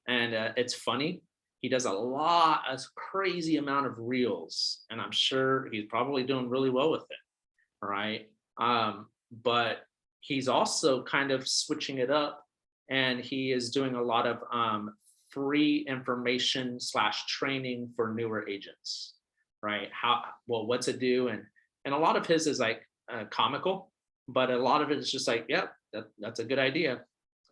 And it's funny. He does a crazy amount of reels, and I'm sure he's probably doing really well with it. All right. But he's also kind of switching it up, and he is doing a lot of free information / training for newer agents, right? What to do. And a lot of his is like comical, but a lot of it is just like, yep, that's a good idea.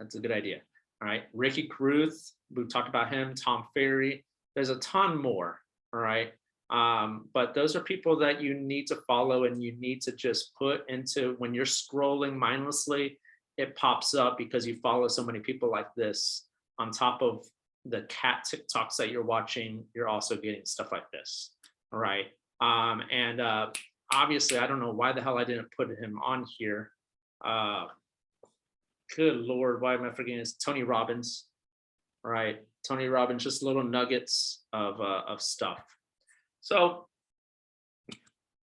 That's a good idea. All right. Ricky Caruth, we talked about him, Tom Ferry. There's a ton more. All right. But those are people that you need to follow and you need to just put into, when you're scrolling mindlessly, it pops up because you follow so many people like this. on top of the cat TikToks that you're watching, you're also getting stuff like this. All right. And obviously, I don't know why the hell I didn't put him on here. Good Lord, why am I forgetting this? Tony Robbins. All right. Tony Robbins, just little nuggets of stuff. So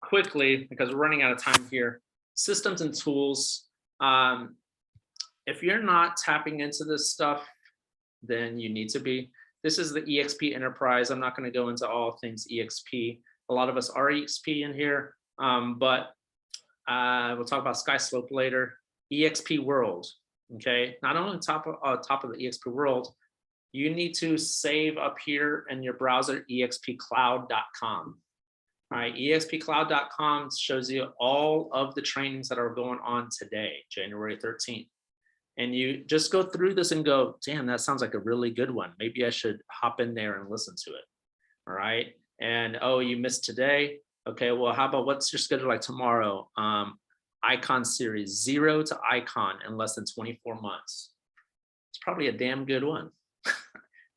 quickly, because we're running out of time here, systems and tools. If you're not tapping into this stuff, then you need to be. This is the EXP Enterprise. I'm not going to go into all things EXP. A lot of us are EXP in here, but we'll talk about SkySlope later. EXP World, okay? Not only top of the EXP World, you need to save up here in your browser expcloud.com. All right, expcloud.com shows you all of the trainings that are going on today, January 13th. And you just go through this and go, damn, that sounds like a really good one. Maybe I should hop in there and listen to it. All right. And oh, you missed today. Okay, well, how about what's your schedule like tomorrow? Icon series 0 to icon in less than 24 months. It's probably a damn good one.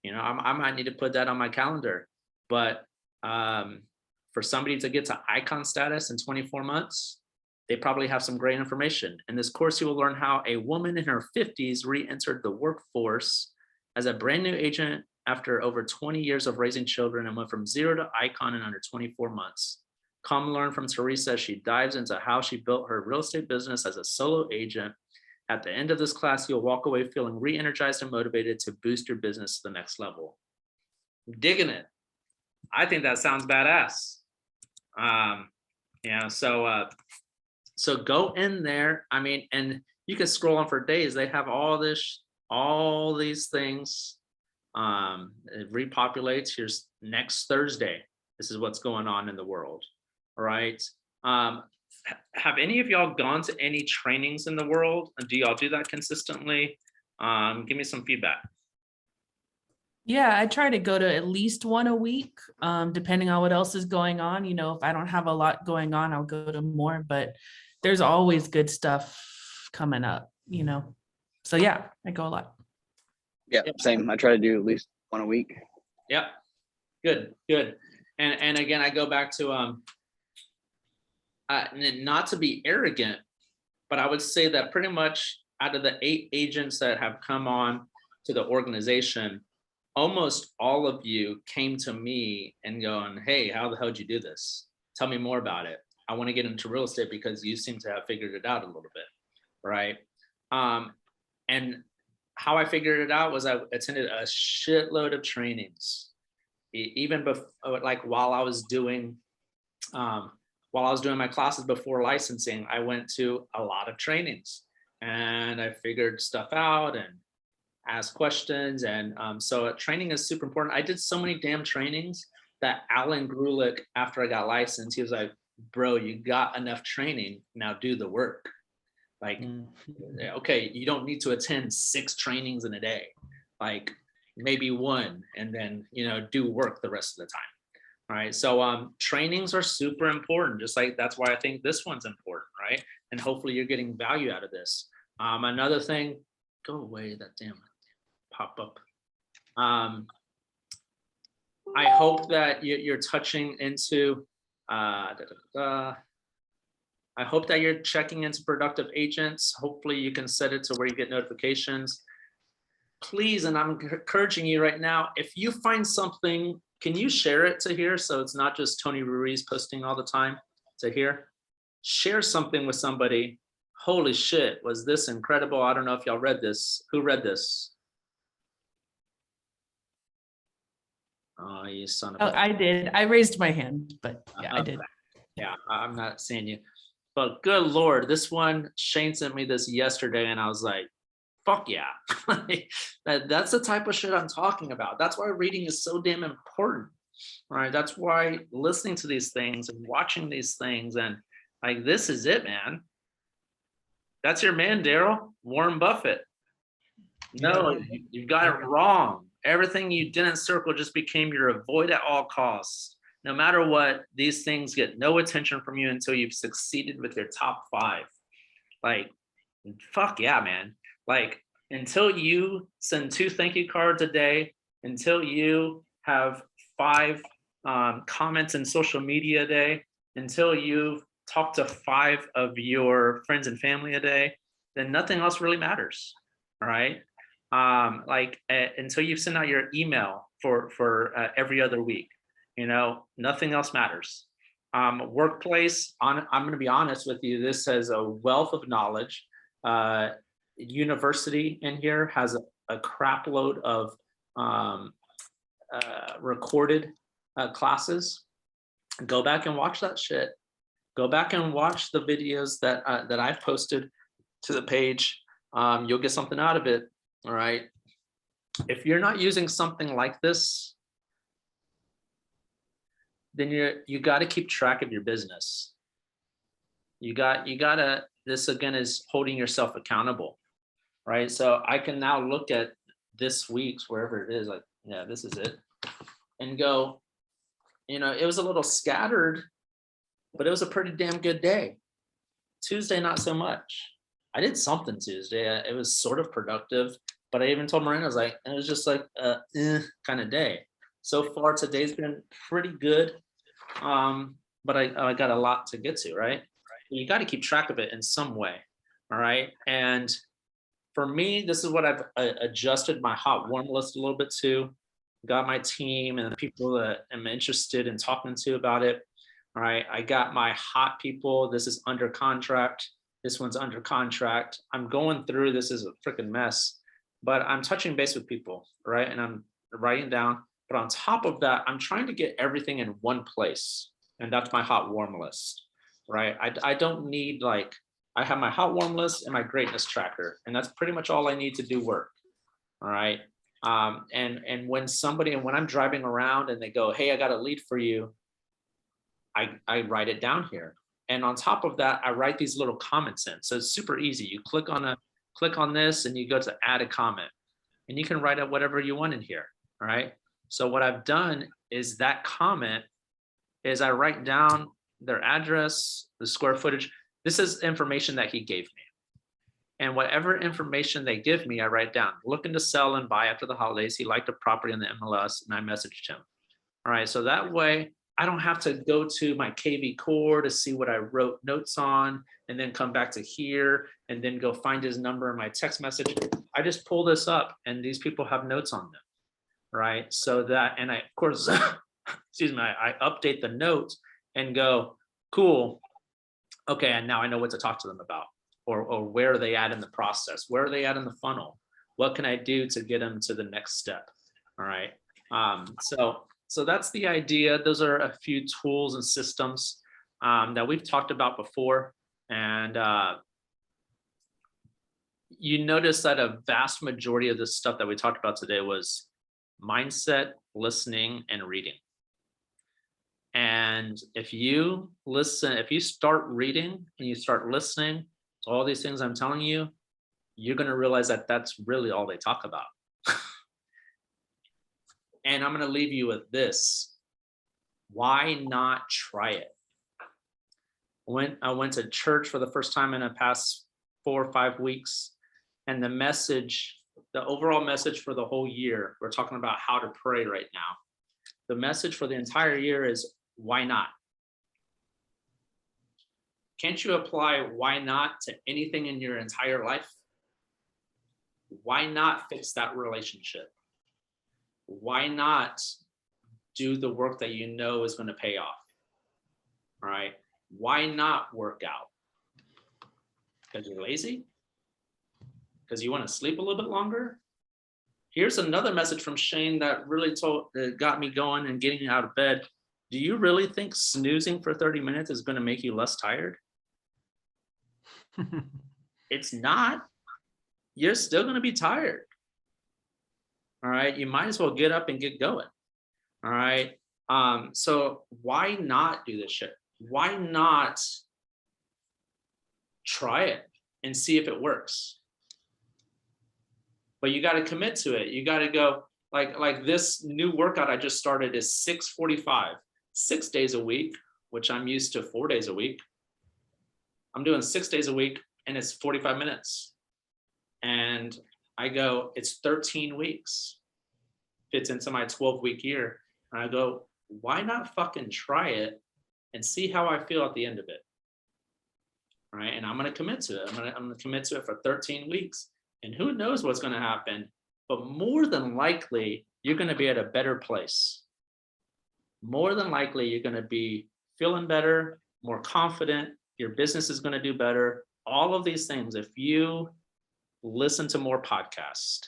You know, I might need to put that on my calendar. But for somebody to get to icon status in 24 months, they probably have some great information. In this course, you will learn how a woman in her 50s re-entered the workforce as a brand new agent after over 20 years of raising children and went from 0 to icon in under 24 months. Come learn from Teresa as she dives into how she built her real estate business as a solo agent. At the end of this class, you'll walk away feeling re-energized and motivated to boost your business to the next level. I'm digging it. I think that sounds badass. Yeah, so go in there. I mean, and you can scroll on for days. They have all these things. It repopulates. Here's next Thursday. This is what's going on in the world. All right. Have any of y'all gone to any trainings in the world? And do y'all do that consistently? Give me some feedback. Yeah, I try to go to at least one a week, depending on what else is going on. You know, if I don't have a lot going on, I'll go to more, but there's always good stuff coming up, you know? So yeah, I go a lot. Yeah, same. I try to do at least one a week. Yep. Good. And again, I go back to not to be arrogant, but I would say that pretty much out of the 8 agents that have come on to the organization, almost all of you came to me and going, hey, how the hell did you do this? Tell me more about it. I want to get into real estate because you seem to have figured it out a little bit, right? And how I figured it out was I attended a shitload of trainings, even before, like while I was doing my classes before licensing. I went to a lot of trainings and I figured stuff out and asked questions. And so training is super important. I did so many damn trainings that Alan Grulick, after I got licensed, he was like, bro, you got enough training, now do the work. Like, okay, you don't need to attend 6 trainings in a day, like maybe 1, and then, you know, do work the rest of the time. All right. So trainings are super important. Just like that's why I think this one's important, right? And hopefully you're getting value out of this. Another thing, go away, that damn pop up. I hope that you're touching into I hope that you're checking into productive agents. Hopefully you can set it to where you get notifications. Please, and I'm encouraging you right now, if you find something, can you share it to here so it's not just Tony Ruiz posting all the time to here? Share something with somebody. Holy shit, was this incredible? I don't know if y'all read this. Who read this? Oh, you son of a... I did. I raised my hand, but yeah, I did. Yeah, I'm not seeing you. But good Lord, this one, Shane sent me this yesterday and I was like, fuck yeah. That's the type of shit I'm talking about. That's why reading is so damn important, right? That's why listening to these things and watching these things and like, this is it, man. That's your man, Daryl, Warren Buffett. No, you got it wrong. Everything you didn't circle just became your avoid at all costs. No matter what, these things get no attention from you until you've succeeded with your top 5. Like, fuck yeah, man. Like, until you send 2 thank you cards a day, until you have 5 comments in social media a day, until you talk to 5 of your friends and family a day, then nothing else really matters. All right. Until you send out your email for every other week, nothing else matters. Workplace, I'm going to be honest with you, this has a wealth of knowledge. University in here has a crap load of recorded classes. Go back and watch that shit. Go back and watch the videos that I've posted to the page. You'll get something out of it. All right. If you're not using something like this, then you got to keep track of your business. You gotta, this again is holding yourself accountable, right? So I can now look at this week's, wherever it is, like, yeah, this is it, and go, it was a little scattered, but it was a pretty damn good day. Tuesday, not so much. I did something Tuesday. It was sort of productive, but I even told Miranda, I was like, it was just like kind of day. So far, today's been pretty good, but I got a lot to get to, right? You got to keep track of it in some way, all right? And for me, this is what I've adjusted my hot warm list a little bit to. Got my team and the people that I'm interested in talking to about it. All right, I got my hot people. This is under contract. This one's under contract. I'm going through, this is a freaking mess, but I'm touching base with people, right? And I'm writing down, but on top of that, I'm trying to get everything in one place. And that's my hot warm list, right? I don't need, like, I have my hot warm list and my greatness tracker, and that's pretty much all I need to do work, all right? And when I'm driving around and they go, hey, I got a lead for you, I write it down here. And on top of that, I write these little comments in. So it's super easy. You click on this and you go to add a comment, and you can write out whatever you want in here. All right. So what I've done is that comment is I write down their address, the square footage. This is information that he gave me. And whatever information they give me, I write down. Looking to sell and buy after the holidays. He liked a property on the MLS, and I messaged him. All right. So that way, I don't have to go to my KV core to see what I wrote notes on and then come back to here and then go find his number in my text message. I just pull this up and these people have notes on them, right? So that, and I, of course, excuse me, I update the notes and go, cool. Okay, and now I know what to talk to them about, or where are they at in the process? Where are they at in the funnel? What can I do to get them to the next step? All right. So that's the idea. Those are a few tools and systems that we've talked about before. And you notice that a vast majority of the stuff that we talked about today was mindset, listening, and reading. And if you listen, if you start reading and you start listening to all these things I'm telling you, you're going to realize that that's really all they talk about. And I'm going to leave you with this. Why not try it? I went to church for the first time in the past 4 or 5 weeks. And the message, the overall message for the whole year, we're talking about how to pray right now. The message for the entire year is, why not? Can't you apply why not to anything in your entire life? Why not fix that relationship? Why not do the work that you know is going to pay off? All right. Why not work out? Because you're lazy? Because you want to sleep a little bit longer? Here's another message from Shane that really got me going and getting out of bed. Do you really think snoozing for 30 minutes is going to make you less tired? It's not. You're still going to be tired. All right. You might as well get up and get going. All right. So why not do this shit? Why not try it and see if it works? But you got to commit to it. You got to go like this new workout I just started is 6:45, 6 days a week, which I'm used to 4 days a week. I'm doing 6 days a week and it's 45 minutes. And I go, it's 13 weeks, fits into my 12-week year. And I go, why not fucking try it and see how I feel at the end of it? Right. And I'm going to commit to it. I'm going to commit to it for 13 weeks. And who knows what's going to happen. But more than likely, you're going to be at a better place. More than likely, you're going to be feeling better, more confident. Your business is going to do better. All of these things, if you listen to more podcasts,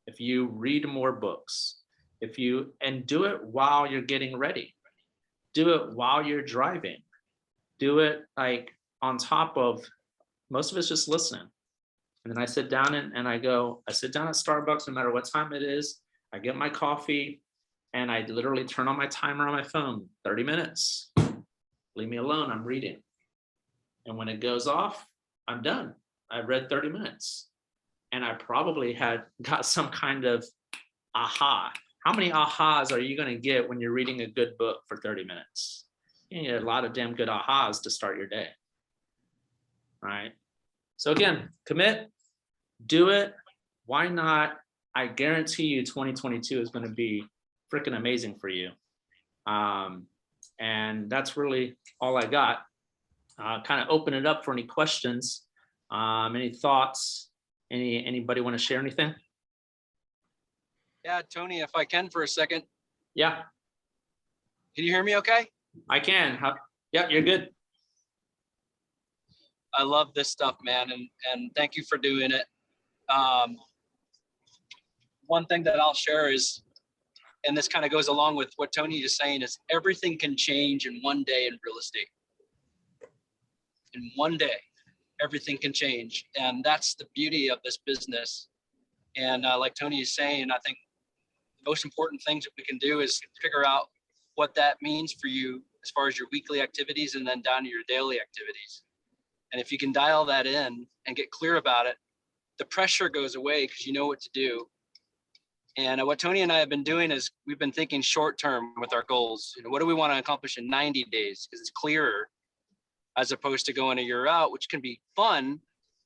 if you read more books, and do it while you're getting ready, do it while you're driving, do it like on top of, most of it's just listening. And then I sit down and I sit down at Starbucks, no matter what time it is, I get my coffee and I literally turn on my timer on my phone, 30 minutes, leave me alone, I'm reading. And when it goes off, I'm done. I read 30 minutes and I probably got some kind of aha. How many ahas are you going to get when you're reading a good book for 30 minutes? You get a lot of damn good ahas to start your day. Right? So again, commit, do it. Why not? I guarantee you 2022 is going to be freaking amazing for you. And that's really all I got. Kind of open it up for any questions, any thoughts, anybody want to share anything? Yeah, Tony, if I can for a second. Yeah, Can you hear me okay? I can. Yeah, you're good. I love this stuff, man, and thank you for doing it. One thing that I'll share is, and this kind of goes along with what Tony is saying, is everything can change in one day in real estate. In one day, everything can change. And that's the beauty of this business. And like Tony is saying, I think the most important things that we can do is figure out what that means for you as far as your weekly activities and then down to your daily activities. And if you can dial that in and get clear about it, the pressure goes away because you know what to do. And what Tony and I have been doing is we've been thinking short term with our goals. You know, what do we want to accomplish in 90 days? Because it's clearer as opposed to going a year out, which can be fun,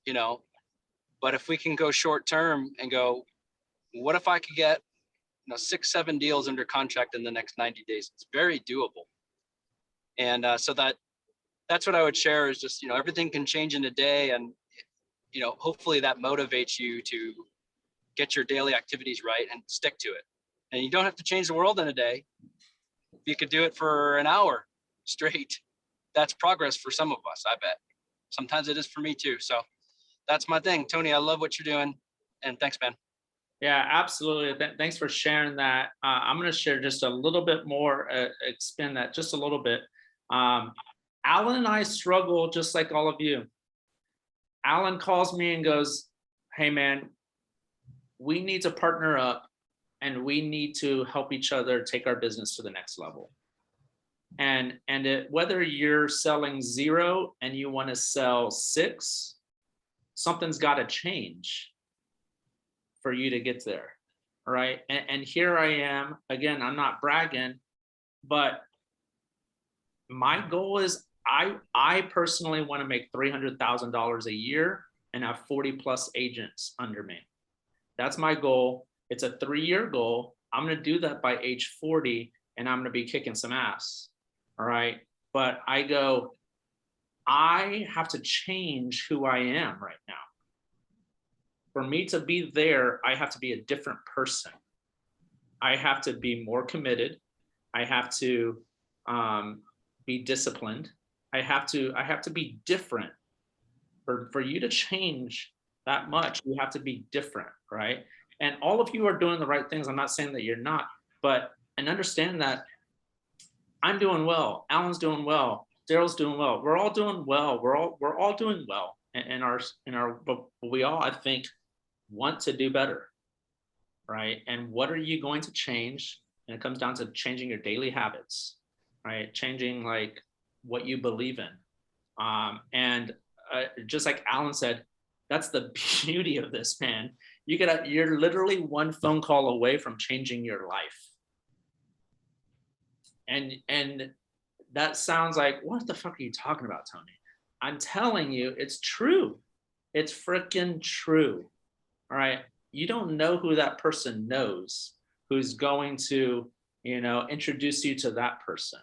you know. But if we can go short term and go, what if I could get 6-7 deals under contract in the next 90 days? It's very doable. And so that's what I would share is just, everything can change in a day. And, hopefully that motivates you to get your daily activities right and stick to it. And you don't have to change the world in a day. You could do it for an hour straight. That's progress for some of us, I bet. Sometimes it is for me too. So that's my thing. Tony, I love what you're doing. And thanks, man. Yeah, absolutely. Thanks for sharing that. I'm going to share just a little bit more, expand that just a little bit. Alan and I struggle just like all of you. Alan calls me and goes, hey, man, we need to partner up and we need to help each other take our business to the next level. And whether you're selling 0 and you want to sell 6, something's got to change for you to get there. All right. And here I am again, I'm not bragging, but my goal is I personally want to make $300,000 a year and have 40 plus agents under me. That's my goal. It's a 3-year goal. I'm going to do that by age 40 and I'm going to be kicking some ass. All right. But I have to change who I am right now. For me to be there, I have to be a different person. I have to be more committed. I have to be disciplined. I have to be different. For you to change that much, you have to be different, right? And all of you are doing the right things. I'm not saying that you're not, and understand that I'm doing well. Alan's doing well. Daryl's doing well. We're all doing well. We're all doing well but we all, I think, want to do better, right? And what are you going to change? And it comes down to changing your daily habits, right? Changing like what you believe in. Just like Alan said, that's the beauty of this, man. You're literally one phone call away from changing your life. And that sounds like, what the fuck are you talking about, Tony? I'm telling you, it's true. It's freaking true. All right. you don't know who that person knows who's going to, introduce you to that person,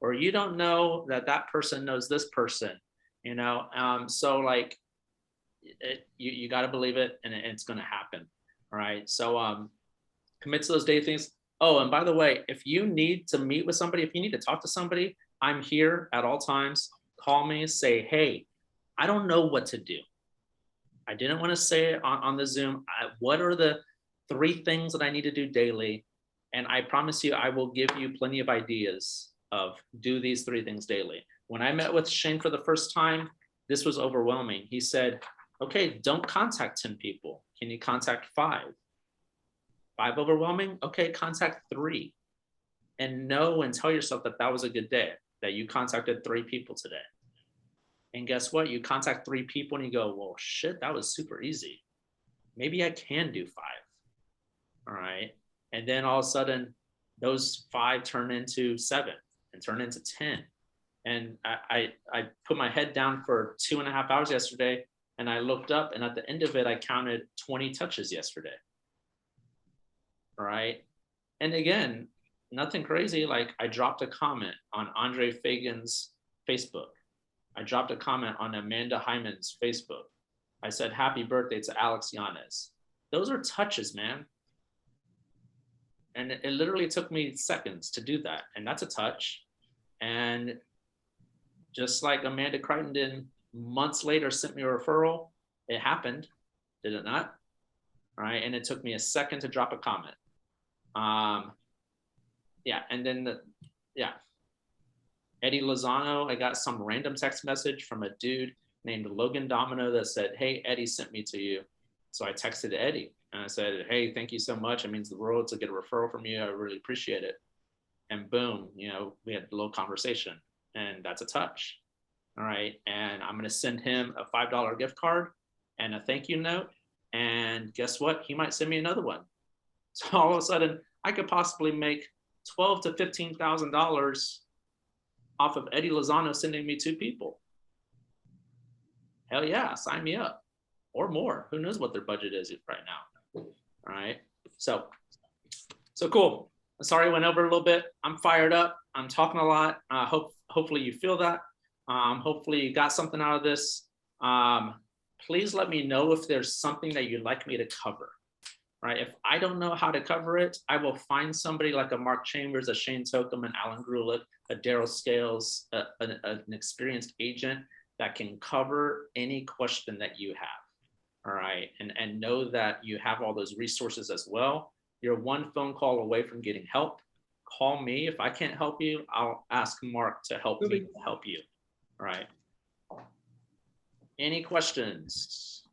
or you don't know that that person knows this person, so like you got to believe it, and it's going to happen. All right. So commit to those daily things. Oh, and by the way, if you need to meet with somebody, if you need to talk to somebody, I'm here at all times. Call me, say, hey, I don't know what to do. I didn't want to say it on the Zoom. What are the 3 things that I need to do daily? And I promise you, I will give you plenty of ideas of do these 3 things daily. When I met with Shane for the first time, this was overwhelming. He said, okay, don't contact 10 people. Can you contact 5? 5 overwhelming? Okay, contact 3. And know and tell yourself that that was a good day, that you contacted 3 people today. And guess what? You contact 3 people and you go, well, shit, that was super easy. Maybe I can do 5. All right. And then all of a sudden, those 5 turn into 7 and turn into 10. And I put my head down for 2.5 hours yesterday, and I looked up, and at the end of it, I counted 20 touches yesterday. All right. And again, nothing crazy. Like I dropped a comment on Andre Fagan's Facebook. I dropped a comment on Amanda Hyman's Facebook. I said, happy birthday to Alex Yanez. Those are touches, man. And it literally took me seconds to do that. And that's a touch. And just like Amanda Crichton months later sent me a referral, it happened, did it not? All right. And it took me a second to drop a comment. Yeah. And then Eddie Lozano, I got some random text message from a dude named Logan Domino that said, hey, Eddie sent me to you. So I texted Eddie and I said, hey, thank you so much. It means the world to get a referral from you. I really appreciate it. And boom, we had a little conversation, and that's a touch. All right. And I'm going to send him a $5 gift card and a thank you note. And guess what? He might send me another one. So all of a sudden I could possibly make $12,000 to $15,000 off of Eddie Lozano sending me 2 people. Hell yeah, sign me up, or more. Who knows what their budget is right now? All right, so cool. Sorry, I went over a little bit. I'm fired up. I'm talking a lot. Hopefully you feel that. Hopefully you got something out of this. Please let me know if there's something that you'd like me to cover. Right? If I don't know how to cover it, I will find somebody like a Mark Chambers, a Shane Tokum, an Alan Grulick, a Daryl Scales, an experienced agent that can cover any question that you have. All right. And know that you have all those resources as well. You're 1 phone call away from getting help. Call me. If I can't help you, I'll ask Mark to help me help you. All right. Any questions?